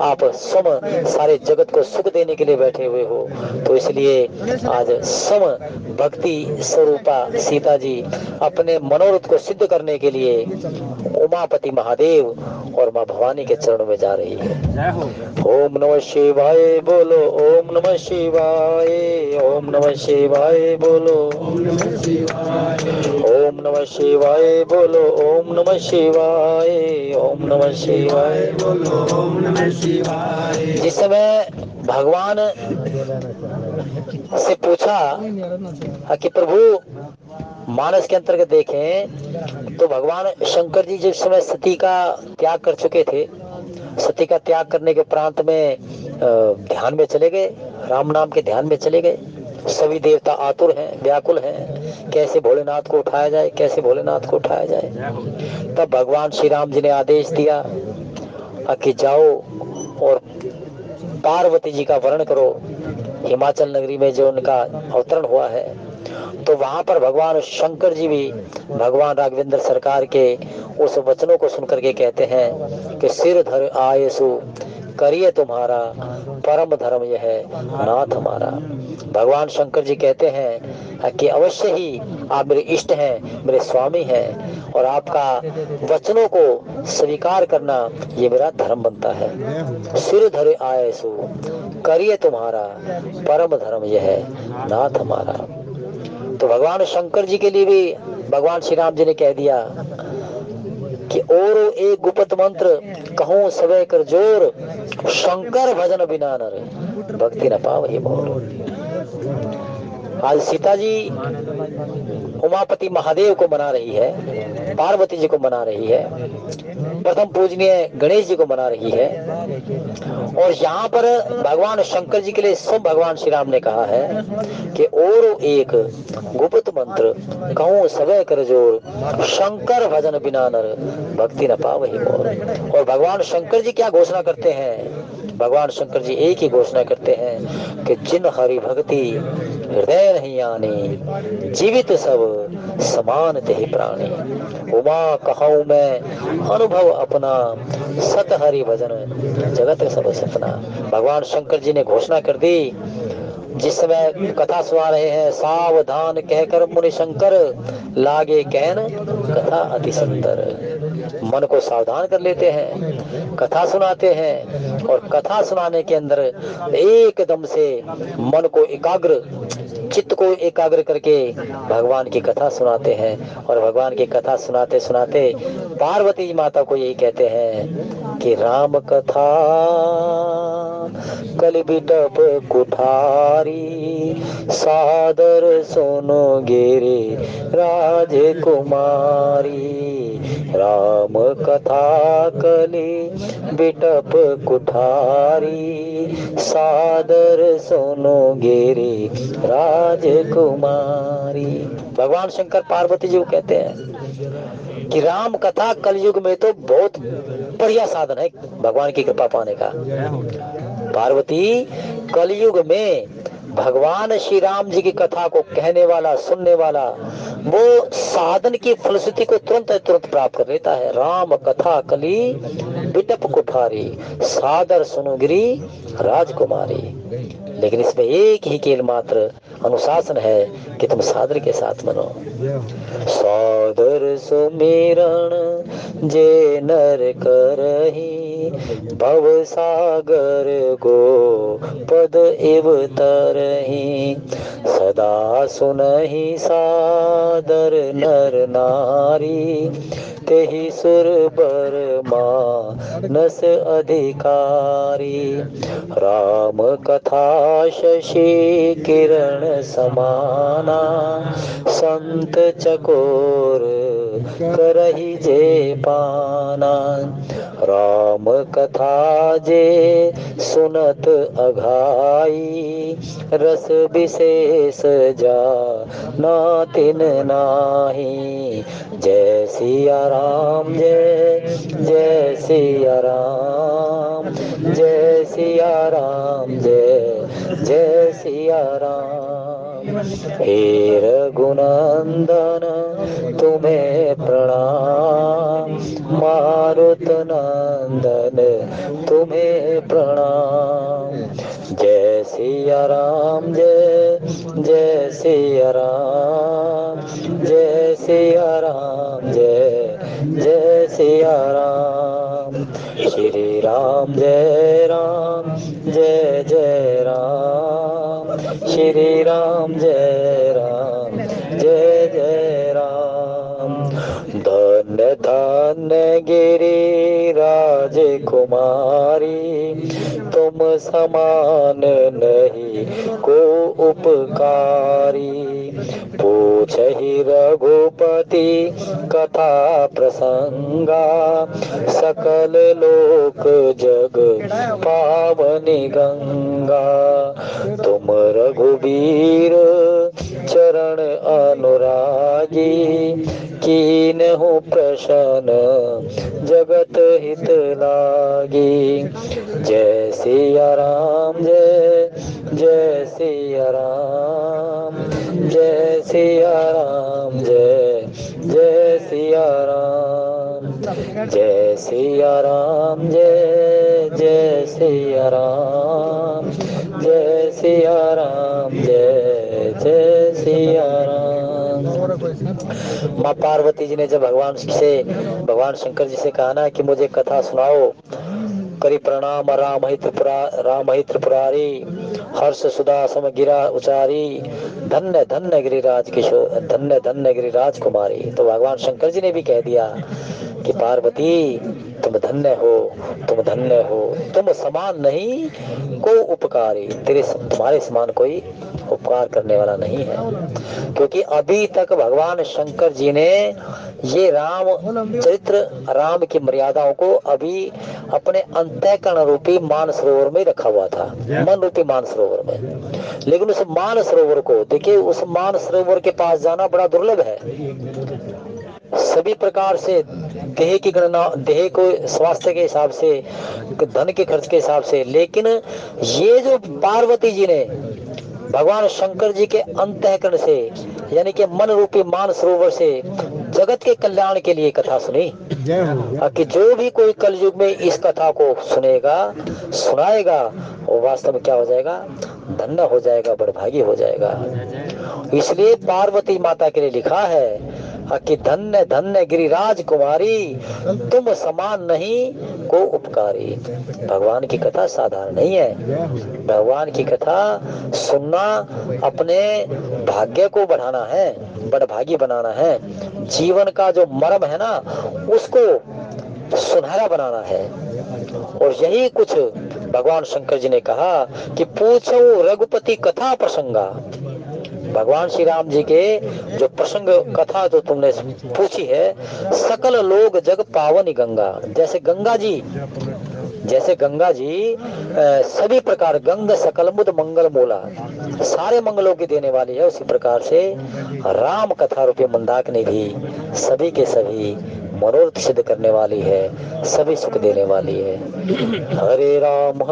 आप सम सारे जगत को सुख देने के लिए बैठे हुए हो। तो इसलिए आज सम भक्ति स्वरूपा सीता जी अपने मनोरथ को सिद्ध करने के लिए उमापति महादेव और माँ भवानी के चरणों में जा रही है। ओम नमः शिवाय बोलो, ओम नमः शिवाय, ओम नमः शिवाय बोलो, ओम नमः शिवाय बोलो, ओम नमः शिवाय, ओम नमः शिवाय बोलो, ओम नमः शिवाय। जिस समय भगवान से पूछा कि प्रभु मानस के अंतर्गत देखें तो भगवान शंकर जी जिस समय सती का त्याग कर चुके थे, सती का त्याग करने के प्रांत में ध्यान में चले गए, राम नाम के ध्यान में चले गए। सभी देवता आतुर हैं, व्याकुल हैं, कैसे भोलेनाथ को उठाया जाए, कैसे भोलेनाथ को उठाया जाए। तब भगवान श्री राम जी ने आदेश दिया कि जाओ और पार्वती जी का वर्ण करो। हिमाचल नगरी में जो उनका अवतरण हुआ है, तो वहां पर भगवान शंकर जी भी भगवान राघवेंद्र सरकार के उस वचनों को सुनकर के कहते हैं कि सिर धर आयसु करिए तुम्हारा, परम धर्म यह है नाथ हमारा। भगवान शंकर जी कहते हैं कि अवश्य ही आप मेरे इष्ट हैं, मेरे स्वामी हैं, और आपका वचनों को स्वीकार करना ये मेरा धर्म बनता है। सिर धरे आयसु करिए तुम्हारा, परम धर्म यह है नाथ हमारा। तो भगवान शंकर जी के लिए भी भगवान श्री राम जी ने कह दिया कि और एक गुप्त मंत्र कहूं सवे कर जोर, शंकर भजन बिना नर भक्ति न पावहि मोर। आज सीता जी उमापति महादेव को मना रही है, पार्वती जी को मना रही है, प्रथम पूजनीय गणेश जी को मना रही है, और यहाँ पर भगवान शंकर जी के लिए सब भगवान श्री राम ने कहा है कि और एक गुप्त मंत्र कहूं सवे कर जोर, शंकर भजन बिना नर भक्ति न पावहि मोर। और भगवान शंकर जी क्या घोषणा करते हैं? भगवान शंकर जी एक ही घोषणा करते हैं कि जिन हरि भक्ति हृदय नहीं आनी, जीवित सब समान ते प्राणी। उमा कहूँ मैं अनुभव अपना, सत हरि भजन जगत सब सपना। भगवान शंकर जी ने घोषणा कर दी। जिस समय कथा सुना रहे हैं, सावधान कहकर मुनि शंकर, लागे कहन कथा अति सुंदर। मन को सावधान कर लेते हैं, कथा सुनाते हैं, और कथा सुनाने के अंदर एकदम से मन को एकाग्र, चित्त को एकाग्र करके भगवान की कथा सुनाते हैं। और भगवान की कथा सुनाते सुनाते पार्वती माता को यही कहते हैं कि राम कथा कल बिटप कुठारी, सादर सुनो गिरे राजकुमारी। राम कथा कली बिटप कुठारी, सादर सुनो गिरे राजकुमारी। भगवान शंकर पार्वती जी को कहते हैं कि राम कथा कलयुग में तो बहुत बढ़िया साधन है भगवान की कृपा पाने का। पार्वती कलयुग में भगवान श्री राम जी की कथा को कहने वाला, सुनने वाला, वो साधन की फलश्रुति को तुरंत तुरंत प्राप्त कर लेता है। राम कथा कली बिटप कुठारी, सादर सुनुगिरी राजकुमारी। लेकिन इसमें एक ही केवल मात्र अनुशासन है कि तुम सादर के साथ मनो। सादर सुमिरन जे नर करही, भव सागर गो पद इव तरही, सदा सुनहि सादर नर नारी, तेहि सुर बर मानस अधिकारी। राम कथा शशि किरण समाना, संत चकोर करहि जे पाना। राम कथा जे सुनत अघाई, रस विशेष जा ना तिन नाही। जय सिया राम जय जय सिया राम, जय सिया राम जय जय सिया राम। हे रघुनंदन तुम्हें प्रणाम, मारुत नंदन तुम्हें प्रणाम। जय सिया राम जय जय सिया राम, जय सिया राम जय जय सिया राम। श्री राम जय जय राम, श्री राम जय जय राम। धन्य धन्य गिरि राजकुमारी, तुम समान नहीं को उपकारी। पूछहि रघुपति कथा प्रसंगा, सकल लोक जग पावनी गंगा। तुम रघुबीर चरण अनुरागी, कीनहु प्रसन्न जगत हित लागी। जय सिया राम जय जय सिया राम, जय सिया राम जय जय सिया राम। जय सिया राम जय जय सिया राम, जय सिया राम जय जय सिया राम। माँ पार्वती जी ने जब भगवान शंकर जी से कहा ना कि मुझे कथा सुनाओ, करी प्रणाम राम ही त्रिपुरारी, हर्ष सुधा सम गिरा उचारी, धन्य धन्य गिरिराज किशोर, धन्य धन्य गिरिराज कुमारी। तो भगवान शंकर जी ने भी कह दिया कि पार्वती तुम धन्य हो, तुम धन्य हो, तुम समान नहीं को उपकारी, तुम्हारे समान कोई उपकार करने वाला नहीं है। क्योंकि अभी तक भगवान शंकर जी ने ये राम चरित्र, राम की मर्यादाओं को अभी अपने अंतःकरण रूपी मान सरोवर में रखा हुआ था, मन रूपी मान सरोवर में। लेकिन उस मान सरोवर को देखिए, उस मान सरोवर के पास जाना बड़ा दुर्लभ है। सभी प्रकार से देह की गणना, देह को स्वास्थ्य के हिसाब से, धन के खर्च के हिसाब से, लेकिन ये जो पार्वती जी ने भगवान शंकर जी के अंतःकरण से, यानी कि मन रूपी मान सरोवर से जगत के कल्याण के लिए कथा सुनी, कि जो भी कोई कलयुग में इस कथा को सुनेगा, सुनाएगा, वो वास्तव में क्या हो जाएगा, धन्य हो जाएगा, बड़भागी हो जाएगा। इसलिए पार्वती माता के लिए लिखा है कि धन्य धन्य गिरिराज कुमारी, तुम समान नहीं को उपकारी। भगवान की कथा साधारण नहीं है। भगवान की कथा सुनना अपने भाग्य को बढ़ाना है, बड़भागी बनाना है। जीवन का जो मर्म है ना, उसको सुनहरा बनाना है। और यही कुछ भगवान शंकर जी ने कहा कि पूछो रघुपति कथा प्रसंगा। भगवान श्री राम जी के जो प्रसंग कथा जो तुमने पूछी है, सकल लोग जग पावनी गंगा। जैसे गंगा जी सभी प्रकार, गंग सकल मुद मंगल मूला, सारे मंगलों की देने वाली है, उसी प्रकार से राम कथा रूपी मंदाकिनी भी सभी के सभी मनोरथ सिद्ध करने वाली है, सभी सुख देने वाली है। हरे राम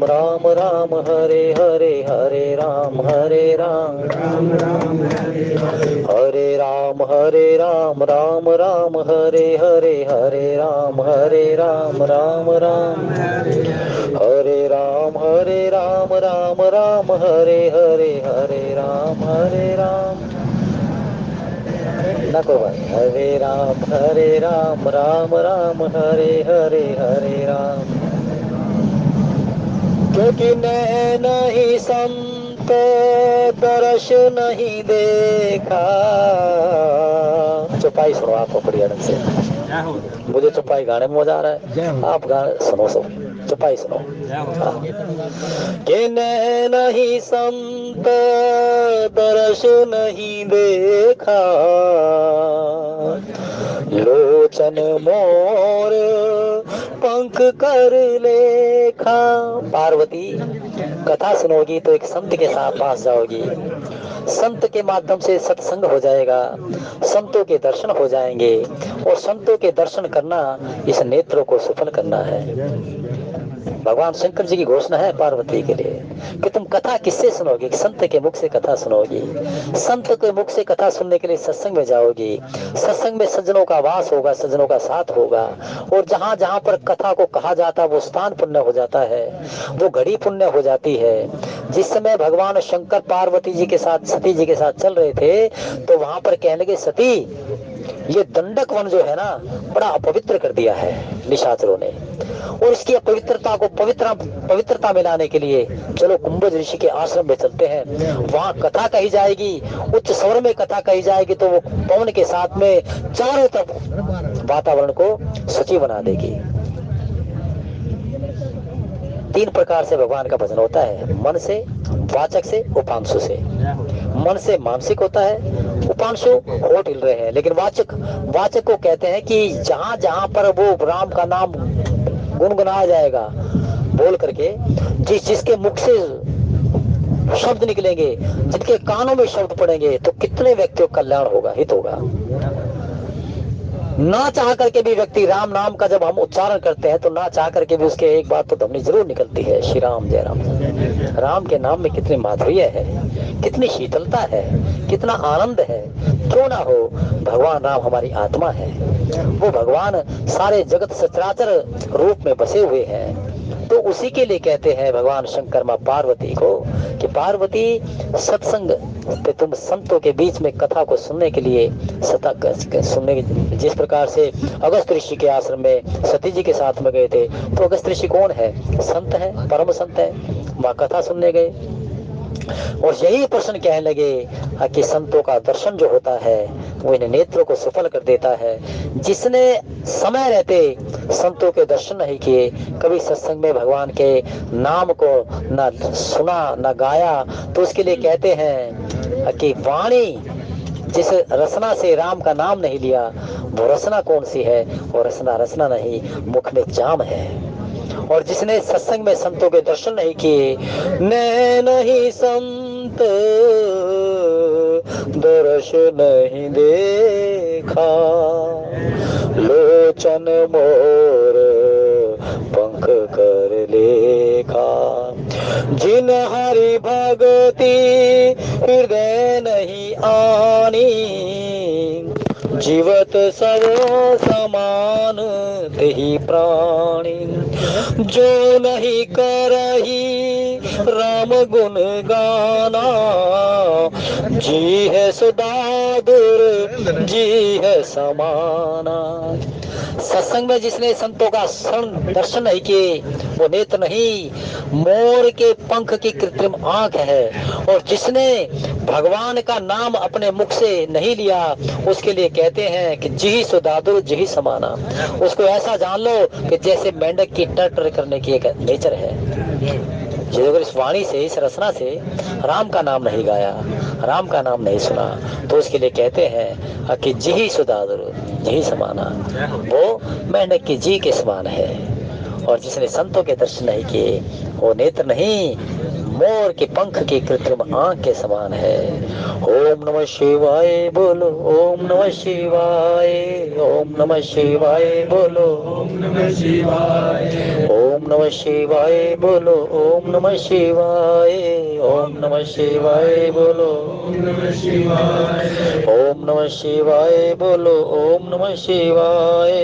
राम राम हरे हरे, हरे राम राम राम हरे राम राम राम हरे हरे, हरे राम राम राम हरे राम राम राम हरे हरे, हरे राम ना कोई बात। हरे राम राम राम हरे हरे, हरे राम। क्योंकि नहीं संत दर्श नहीं देखा। चौपाई सुनो आपको बढ़िया ढंग से। मुझे चौपाई गाने में मजा आ रहा है, आप गाने सुनो, सब चौपाई सुनो। कि नहीं संत दर्श नहीं देखा, लोचन मोर पंख कर लेखा। पार्वती कथा सुनोगी तो एक संत के साथ पास जाओगी, संत के माध्यम से सत्संग हो जाएगा, संतों के दर्शन हो जाएंगे, और संतों के दर्शन करना इस नेत्रों को सफल करना है। भगवान शंकर जी की घोषणा है पार्वती के लिए कि तुम कथा किससे सुनोगी? संत के मुख से कथा सुनोगी। संत के मुख से कथा सुनने के लिए सत्संग में जाओगी। सत्संग में सज्जनों का वास होगा, सज्जनों का साथ होगा, और जहाँ जहाँ पर कथा को कहा जाता है वो स्थान पुण्य हो जाता है, वो घड़ी पुण्य हो जाती है। जिस समय भगवान शंकर पार्वती जी के साथ, सती जी के साथ चल रहे थे, तो वहां पर कहने लगे, सती ये दंडक वन जो है ना, बड़ा अपवित्र कर दिया है निशाचरों ने, और इसकी अपवित्रता को पवित्रता में लाने के लिए चलो कुंभज ऋषि के आश्रम में चलते हैं। वहां कथा कही जाएगी, उच्च स्वर में कथा कही जाएगी, तो वो पवन के साथ में चारों तरफ वातावरण को शुचि बना देगी। 3 प्रकार से भगवान का भजन होता है, मन से, वाचक से, उपांशु से। मन से मानसिक होता है, उपांशु होठ हिल रहे हैं, लेकिन वाचक को कहते हैं कि जहां जहां पर वो राम का नाम गुनगुनाया जाएगा बोल करके, जिसके मुख से शब्द निकलेंगे, जिनके कानों में शब्द पड़ेंगे, तो कितने व्यक्तियों का कल्याण होगा, हित होगा। ना चाह करके भी व्यक्ति राम नाम का जब हम उच्चारण करते हैं, तो ना चाह करके भी उसके एक बात तो ध्वनि जरूर निकलती है, श्री राम जय राम। राम के नाम में कितनी माधुर्य है, कितनी शीतलता है, कितना आनंद है। क्यों ना हो, भगवान राम हमारी आत्मा है, वो भगवान सारे जगत सचराचर रूप में बसे हुए हैं। तो उसी के लिए कहते हैं भगवान शंकर मां पार्वती को कि पार्वती सत्संग पे तुम संतों के बीच में कथा को सुनने के लिए सुनने, जिस प्रकार से अगस्त ऋषि के आश्रम में सती जी के साथ में गए थे, तो अगस्त ऋषि कौन है? संत है, परम संत है, वहां कथा सुनने गए। और यही प्रश्न कहने लगे कि संतों का दर्शन जो होता है वो इन नेत्रों को सफल कर देता है। जिसने समय रहते संतों के दर्शन नहीं किए, कभी सत्संग में भगवान के नाम को न सुना न गाया, तो उसके लिए कहते हैं कि वाणी जिस रसना से राम का नाम नहीं लिया, वो रसना कौन सी है? और रसना नहीं, मुख में जाम है। और जिसने सत्संग में संतों के दर्शन नहीं किए, नहीं संत दर्श नहीं देखा, लोचन मोर पंख कर लेखा, जिन हरि भगति हृदय नहीं आनी, जीवत सब समान तेहि प्राणी, जो नहीं करही राम गुण गाना, जी है सुदादुर जी है समाना। सत्संग में जिसने संतों का दर्शन नहीं किए, वो नेत्र नहीं, मोर के पंख की कृत्रिम आंख है। और जिसने भगवान का नाम अपने मुख से नहीं लिया, उसके लिए कहते हैं कि जी सुदादुर जी समाना। उसको ऐसा जान लो कि जैसे मेंढक की टर करने की एक नेचर है। अगर इस वाणी से, इस रचना से राम का नाम नहीं गाया, राम का नाम नहीं सुना, तो उसके लिए कहते हैं कि जी सुदादुर जी समाना, वो मेंढक की जी के समान है। और जिसने संतों के दर्शन नहीं किए, वो नेत्र नहीं, मोर के पंख की कृत्रिम आंख के समान है। ओम नमः शिवाय बोलो, ओम नमः शिवाय, ओम नमः शिवाय बोलो, ओम नमः शिवाय, ओम नमः शिवाय बोलो, ओम नमः शिवाय, ओम नमः शिवाय बोलो, ओम नमः शिवाय, ओम नमः शिवाय बोलो, ओम नमः शिवाय,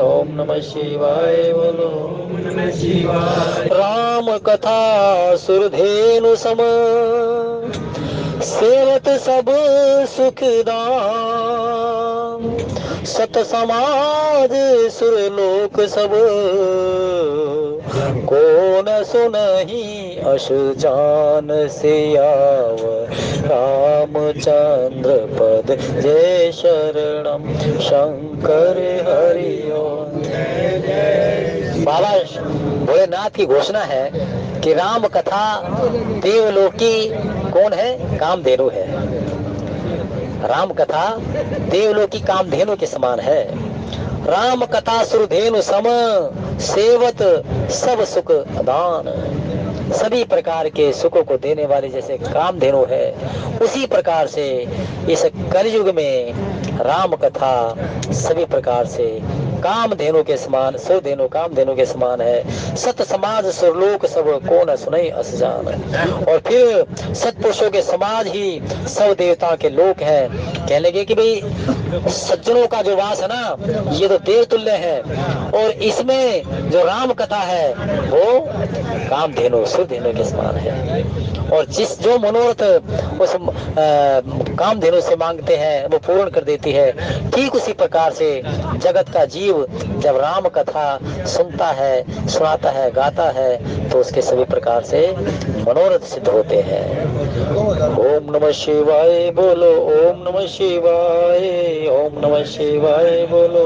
ओम नमः शिवाय बोलो। ओम नमः शिवाय। राम कथा सुरधेनु सम, सेवत सब सुखदाम, सत समाज सुरलोक सब, को न सुनहि अस जान सियाव, रामचंद्र पद जय शरणम, शंकर हरि ओम। बाबा भोलेनाथ की घोषणा है कि राम कथा देवलोकी कौन है? कामधेनु है। राम कथा देवलोकी कामधेनु के समान है। राम कथा सुरधेनु सम, सेवत सब सुख दान, सभी प्रकार के सुखों को देने वाली जैसे कामधेनु है, उसी प्रकार से इस कलयुग में राम कथा सभी प्रकार से कामधेनु के समान, सुरधेनु कामधेनु के समान है। सत समाज सुरलोक सब, को न सुनई अस जान। और फिर सत्पुरुषों के समाज ही सब देवता के लोक है। कहने लगे कि भाई सज्जनों का जो वास है ना, ये तो देव तुल्य है, और इसमें जो राम कथा है वो कामधेनु सुरधेनु के समान है। और जिस जो मनोरथ उस कामधेनु से मांगते हैं वो पूर्ण कर देती है। ठीक उसी प्रकार से जगत का जीव जब राम कथा सुनता है, सुनाता है, गाता है, तो उसके सभी प्रकार से मनोरथ सिद्ध होते हैं। ओम नमः शिवाय बोलो, ओम नमः शिवाय, ओम नमः शिवाय बोलो,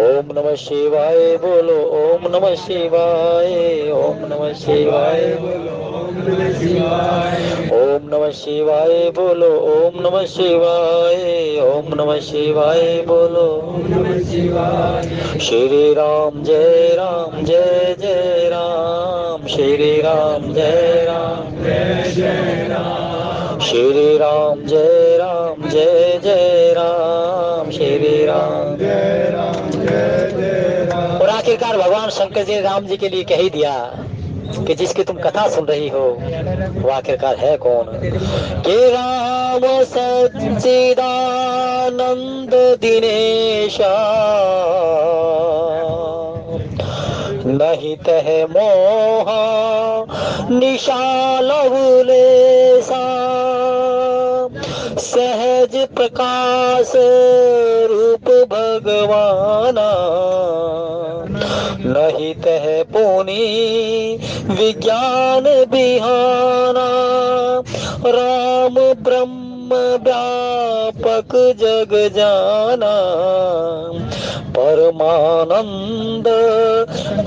ओम नमः शिवाय बोलो, ओम नमः शिवाय, ओम नमः शिवाय बोलो, ओम नमः शिवाय बोलो, ओम नमः शिवाय, ओम नमः शिवाय बोलो। श्री राम जय राम, जय जय राम, श्री राम जय राम, जय जय राम, श्री राम जय राम, जय जय राम, श्री राम जय राम, जय जय राम। और आखिरकार भगवान शंकर जी राम जी के लिए कह ही दिया कि जिसकी तुम कथा सुन रही हो वो आखिरकार है कौन? कि राम सच्चिदानंद दिनेशा, नहीं तह मोहा निशाल भूलेसा, सहज प्रकाश रूप भगवाना, नहीं तह पुनि विज्ञान बिहाना, राम ब्रह्म व्यापक जग जाना, परमानंद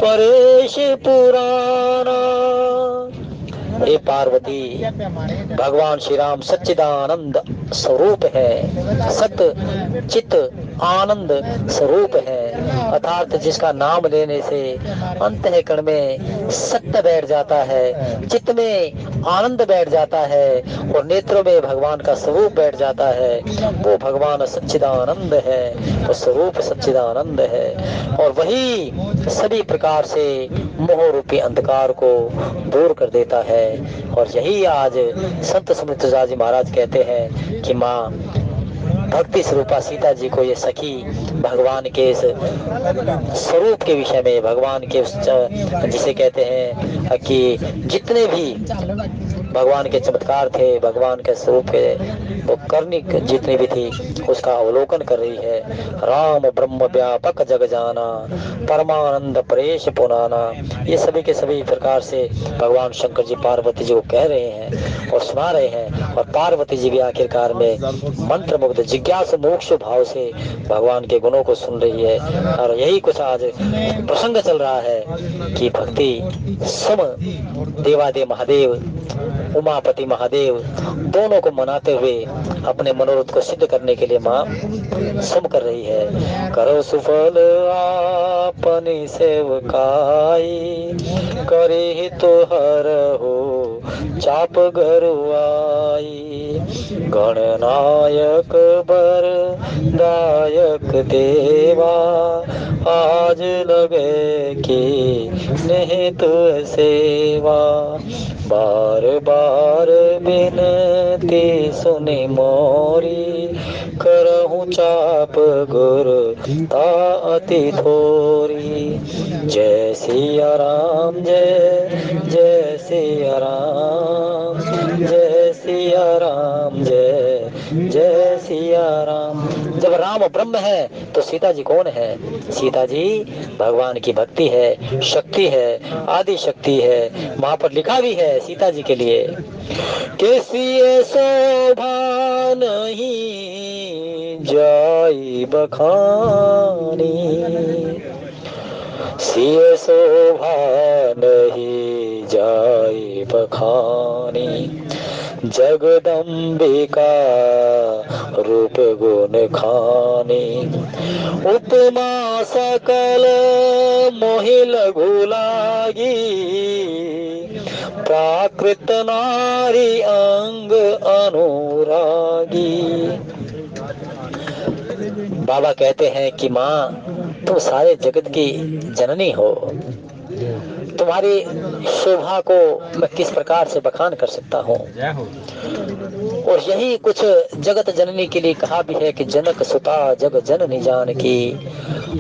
परेश पुराना। हे पार्वती, भगवान श्री राम सच्चिदानंद स्वरूप है, सत्य चित्त आनंद स्वरूप है, अर्थात जिसका नाम लेने से अंतःकरण में सत्य बैठ जाता है, चित्त में आनंद बैठ जाता है और नेत्रों में भगवान का स्वरूप बैठ जाता है। वो भगवान सच्चिदानंद है, वो स्वरूप सच्चिदानंद है, और वही सभी प्रकार से मोह रूपी अंधकार को दूर कर देता है। और यही आज संत सुमित तुलसीदास जी महाराज कहते हैं कि माँ भक्ति स्वरूपा सीता जी को ये सखी भगवान के इस स्वरूप के विषय में, भगवान के जिसे कहते हैं कि जितने भी भगवान के चमत्कार थे, भगवान के स्वरूप के वो करनी जितनी भी थी उसका अवलोकन कर रही है। राम ब्रह्म व्यापक जग जाना, परमानंद परेश पुराना, ये सभी के सभी प्रकार से भगवान शंकर जी पार्वती जी को कह रहे हैं और सुना रहे हैं। और पार्वती जी भी आखिरकार में मंत्र मुग्ध जिज्ञासु मोक्ष भाव से भगवान के गुणों को सुन रही है। और यही कुछ आज प्रसंग चल रहा है कि भक्ति सम देवादेव महादेव उमापति महादेव दोनों को मनाते हुए अपने मनोरथ को सिद्ध करने के लिए माँ सुम कर रही है। करो सुफल आपनी सेवकाई, करे तो हर हो चाप गरुआई। गणनायक बर दायक देवा, आज लगे कि निहित सेवा। बार बार बिनती सुनि मोरी, करहूँ चाप गुरु ताअति थोरी। जय सिया राम जय जय सिया राम, जय सिया राम जय जय सिया राम। जब राम ब्रह्म है तो सीता जी कौन है? सीता जी भगवान की भक्ति है, शक्ति है, आदि शक्ति है। वहां पर लिखा भी है सीता जी के लिए, किसी शोभा नहीं जाई बखानी, सिय शोभा नहीं जाई बखानी। जगदम्बिका रूप गुण खानी, उपमा सकल मोहि लघु लागी। प्राकृत नारी अंग अनुरागी। बाबा कहते हैं कि माँ तुम सारे जगत की जननी हो, तुम्हारी शोभा को मैं किस प्रकार से बखान कर सकता हूँ। और यही कुछ जगत जननी के लिए कहा भी है कि जनक सुता जग जननी जान की,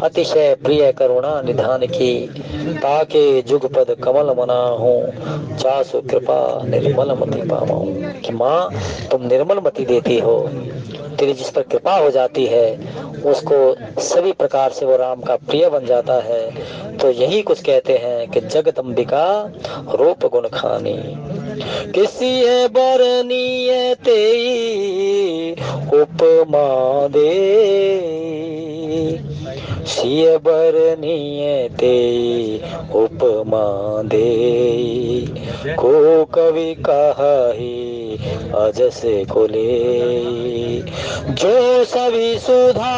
अतिशय प्रिय करुणा निधान की। ताके जुगपद कमल मना हूँ, चासु कृपा निर्मल मति पाऊं। कि माँ तुम निर्मल मति देती हो, तेरी जिस पर कृपा हो जाती है उसको सभी प्रकार से वो राम का प्रिय बन जाता है। तो यही कुछ कहते हैं कि जगदम्बिका रूप गुण खानी, किसी है बरनीय तेई उपमा दे। सिय बरनीय तेई उपमा दे, को कवि कहाही अजस खुले। जो सभी सुधा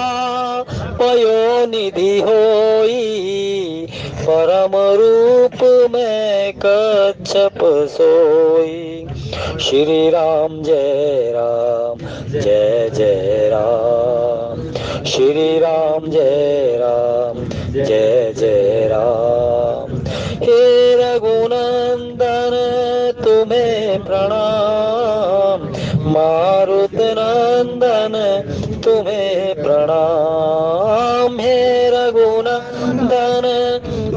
पयो निधि होई, परम रूप में कच्छप सोई। श्री राम जय जय राम, श्री राम जय जय राम। हे रघुनंदन तुम्हें प्रणाम, मारुत नंदन तुम्हें प्रणाम। हे रघुनंदन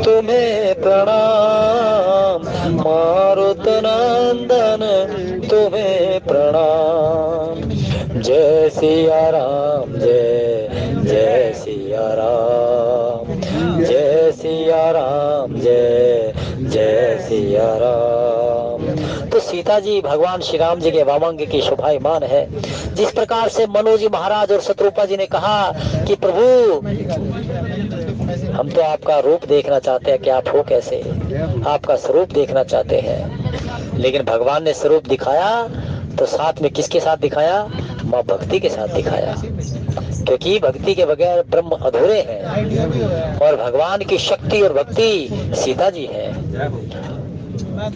तुम्हें प्रणाम, मारुत नंदन तुम्हें प्रणाम। जय सिया राम जय जय सिया राम, जय सिया राम जय जय सिया राम। तो सीता जी भगवान श्री राम जी के वामांग की शोभायमान है। जिस प्रकार से मनु जी महाराज और शत्रुपा जी ने कहा कि प्रभु हम तो आपका रूप देखना चाहते हैं कि आप हो कैसे, आपका स्वरूप देखना चाहते हैं। लेकिन भगवान ने स्वरूप दिखाया तो साथ में किसके साथ दिखाया? माँ भक्ति के साथ दिखाया, क्योंकि भक्ति के बगैर ब्रह्म अधूरे हैं और भगवान की शक्ति और भक्ति सीता जी है।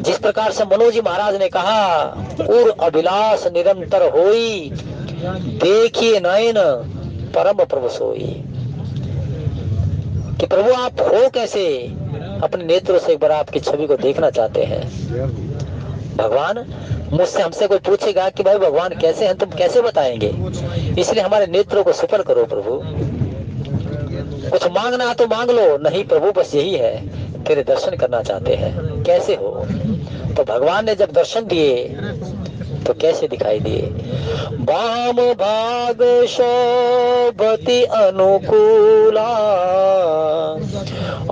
जिस प्रकार से मनु जी महाराज ने कहा, उर अभिलाष निरंतर होई, देखिए नयन परम प्रभु सोई। कि प्रभु आप हो कैसे, अपने नेत्रों से एक बार आपकी छवि को देखना चाहते हैं। भगवान मुझसे हमसे कोई पूछेगा कि भाई भगवान कैसे हैं, तुम कैसे बताएंगे? इसलिए हमारे नेत्रों को सुपर करो प्रभु। कुछ मांगना है तो मांग लो। नहीं प्रभु बस यही है, तेरे दर्शन करना चाहते हैं, कैसे हो। तो भगवान ने जब दर्शन दिए तो कैसे दिखाई दिए? वाम भाग शोभति अनुकूला,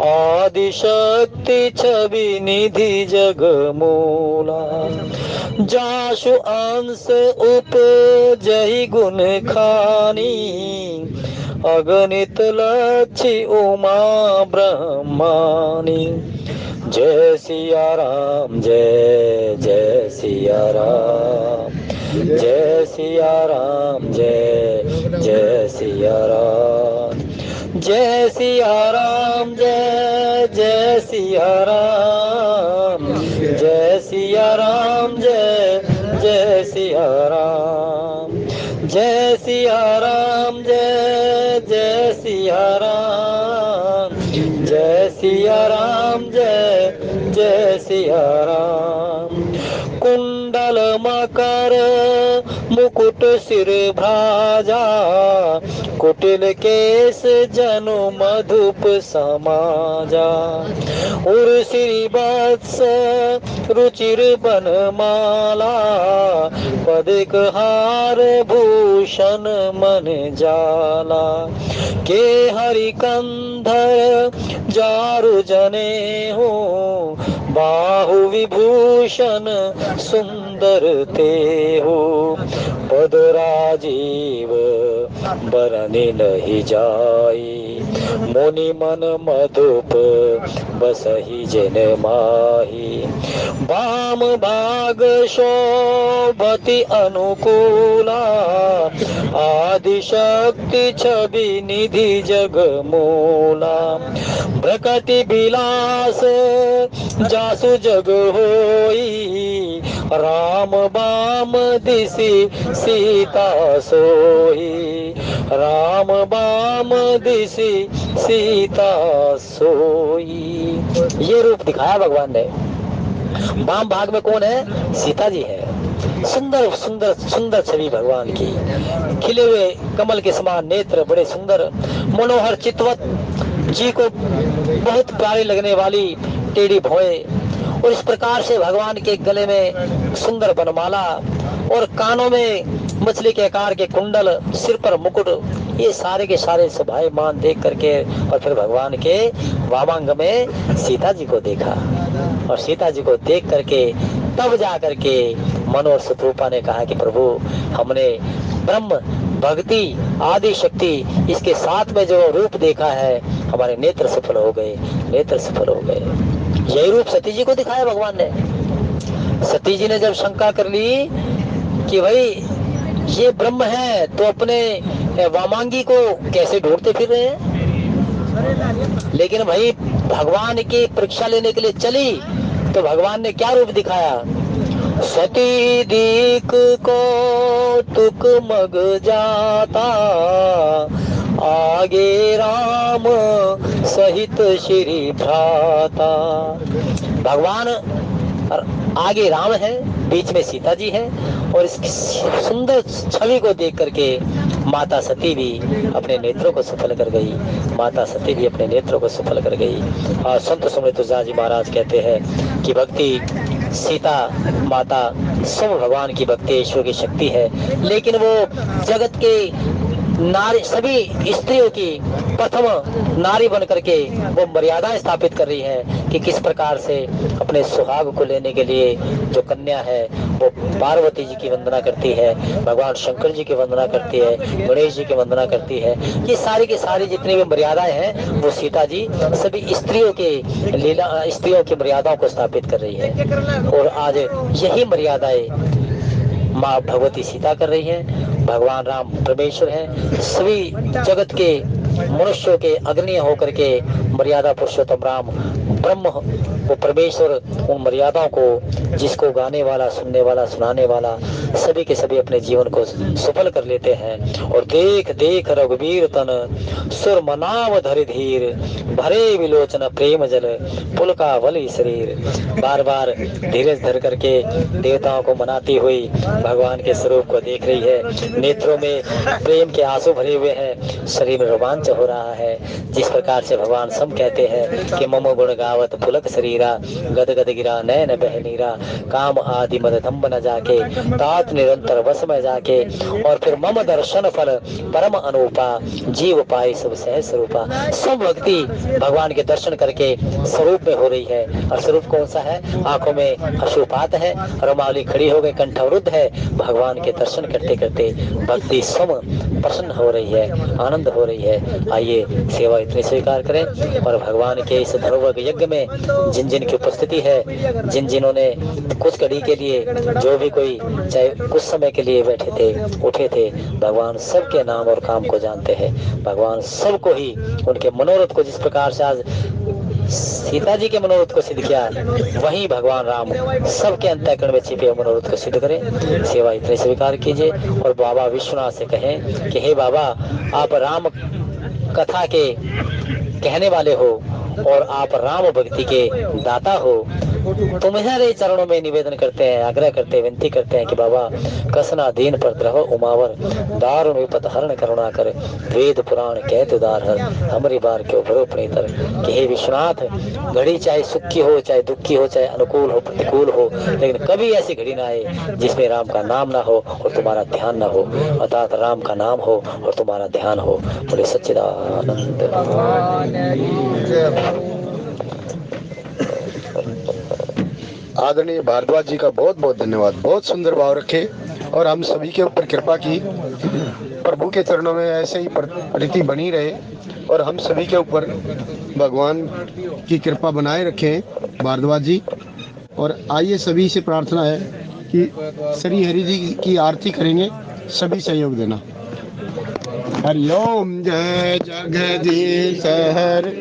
आदि शक्ति छवि निधि जग मूला। जासु अंश उपजहि गुण खानी, अगणित लक्ष्य उमा ब्रह्मानी। जय सिया राम, जय जय सिया राम, जय सिया राम, जय जय सिया राम, जय सिया राम, जय जय सिया राम, जय सिया राम, जय जय सिया राम, जय सिया राम, जय जय सिया राम, जय सिया राम, जय जय सिया राम। कुंडल मकर मुकुट सिर भ्राजा, कुटिल केस जनु मधुप समाजा, उर्श्री वत्स रुचिर बनमाला, पदिक हार भूषण मन जाला, के हरि कंधर जारु जने हो, बाहु विभूषण सुंदर ते हो, पद राजीव बरनि नहीं जाई, मुनि मन मधुप बसहि जिन माही, वाम भाग शोभति अनुकूला, आदि शक्ति छवि निधि जग मूला, प्रकृति विलास जासु जग होई, राम बाम दिसि सीता सोई, राम बाम दिसि सीता सोई। ये रूप दिखाया भगवान ने। वाम भाग में कौन है? सीता जी है। सुंदर सुंदर सुंदर छवि भगवान की, खिले हुए कमल के समान नेत्र, बड़े सुंदर मनोहर चितवत, जी को बहुत प्यारी लगने वाली टेढ़ी भौएं, और इस प्रकार से भगवान के गले में सुंदर बनमाला और कानों में मछली के आकार के कुंडल, सिर पर मुकुट, ये सारे के सारे शोभायमान देख करके और फिर भगवान के वामांग में सीता जी को देखा, और सीता जी को देख करके तब जा करके मनोहर शत्रुपा ने कहा कि प्रभु, हमने ब्रह्म भक्ति आदि शक्ति इसके साथ में जो रूप देखा है, हमारे नेत्र सफल हो गए, नेत्र सफल हो गए। यही रूप सती जी को दिखाया भगवान ने। सती जी ने जब शंका कर ली कि भाई ये ब्रह्म है, तो अपने वामांगी को कैसे ढूंढते फिर रहे हैं, लेकिन भाई भगवान की परीक्षा लेने के लिए चली तो भगवान ने क्या रूप दिखाया? सती दीक को तुक मग जाता, आगे राम सहित श्री भ्राता। भगवान आगे राम है, बीच में सीता जी है, और इस सुंदर छवि को देख करके माता सती भी अपने नेत्रों को सफल कर गई, माता सती भी अपने नेत्रों को सफल कर गई। और संत सुमृत तुलसीदास जी महाराज कहते हैं कि भक्ति सीता माता सब भगवान की भक्ति ईश्वर की शक्ति है, लेकिन वो जगत के नारी सभी स्त्रियों की प्रथम नारी बन करके वो मर्यादाएं स्थापित कर रही है कि किस प्रकार से अपने सुहाग को लेने के लिए जो कन्या है वो पार्वती जी की वंदना करती है, भगवान शंकर जी की वंदना करती है, गणेश जी की वंदना करती है। ये सारी की सारी जितनी भी मर्यादाएं हैं वो सीता जी सभी स्त्रियों के लीला स्त्रियों की मर्यादाओं को स्थापित कर रही है, और आज यही मर्यादाएं माँ भगवती सीता कर रही है। भगवान राम परमेश्वर है, सभी जगत के मनुष्यों के अग्रणी होकर के मर्यादा पुरुषोत्तम राम ब्रह्म वो परमेश्वर उन मर्यादाओं को जिसको गाने वाला, सुनने वाला, सुनाने वाला सभी के सभी अपने जीवन को सफल कर लेते हैं। और देख देख रघुबीर तन सुर मनाव धरि धीर, भरे विलोचन प्रेम जल पुलका वली शरीर। बार बार धीरज धर करके देवताओं को मनाती हुई भगवान के स्वरूप को देख रही है, नेत्रों में प्रेम के आंसू भरे हुए हैं, शरीर में रोमांच हो रहा है। जिस प्रकार से भगवान सब कहते हैं कि मम गुण गावत पुलक शरीरा, गद गद गिरा नयन बह नीरा, काम आदि मद दम्ब न जाके, तात निरंतर वस में जाके, और फिर मम दर्शन फल परम अनुपा, जीव पाई सब सहज स्वरूपा। सब भक्ति भगवान के दर्शन करके स्वरूप में हो रही है, और स्वरूप कौन सा है? आंखों में अश्रुपात है, रुमाली खड़ी हो गई, कंठवरुद्ध है। भगवान के दर्शन करते करते भक्ति सम प्रसन्न हो रही है, आनंद हो रही है। आइए सेवा इतनी स्वीकार करें और भगवान के इस धर्म यज्ञ यज्ञ में जिन जिन की उपस्थिति है, जिन जिन्होंने कुछ घड़ी के लिए, जो भी कोई चाहे कुछ समय के लिए बैठे थे, उठे थे, भगवान सबके नाम और काम को जानते हैं। भगवान सबको ही उनके मनोरथ को, जिस प्रकार से आज सीता जी के मनोरथ को सिद्ध किया, वहीं भगवान राम सबके अंतःकरण में छिपे हुए मनोरथ को सिद्ध करें। सेवा इतने स्वीकार कीजिए और बाबा विश्वनाथ से कहें कि हे बाबा, आप राम कथा के कहने वाले हो और आप राम भक्ति के दाता हो। तुम्हारे चरणों में निवेदन करते हैं, आग्रह करते हैं, विनती करते हैं कि बाबा कसना दीन पर द्रव उमावर, दारुण विपत हरण करुणा कर, वेद पुराण कहत उदार हर, हमारी बार के भरो प्रणीतर। कि हे विश्वनाथ, घड़ी चाहे सुख की हो, चाहे दुख की हो, चाहे अनुकूल हो, प्रतिकूल हो, लेकिन कभी ऐसी घड़ी ना आए जिसमें राम का नाम ना हो और तुम्हारा ध्यान ना हो, अर्थात राम का नाम हो और तुम्हारा ध्यान हो। बोले सच्चिदानंद। आदरणीय भारद्वाज जी का बहुत बहुत धन्यवाद। बहुत सुंदर भाव रखे और हम सभी के ऊपर कृपा की। प्रभु के चरणों में ऐसे ही प्रीति बनी रहे और हम सभी के ऊपर भगवान की कृपा बनाए रखें भारद्वाज जी। और आइए, सभी से प्रार्थना है कि श्री हरि जी की आरती करेंगे, सभी सहयोग देना। हरिओम। जय जगदीश हरि।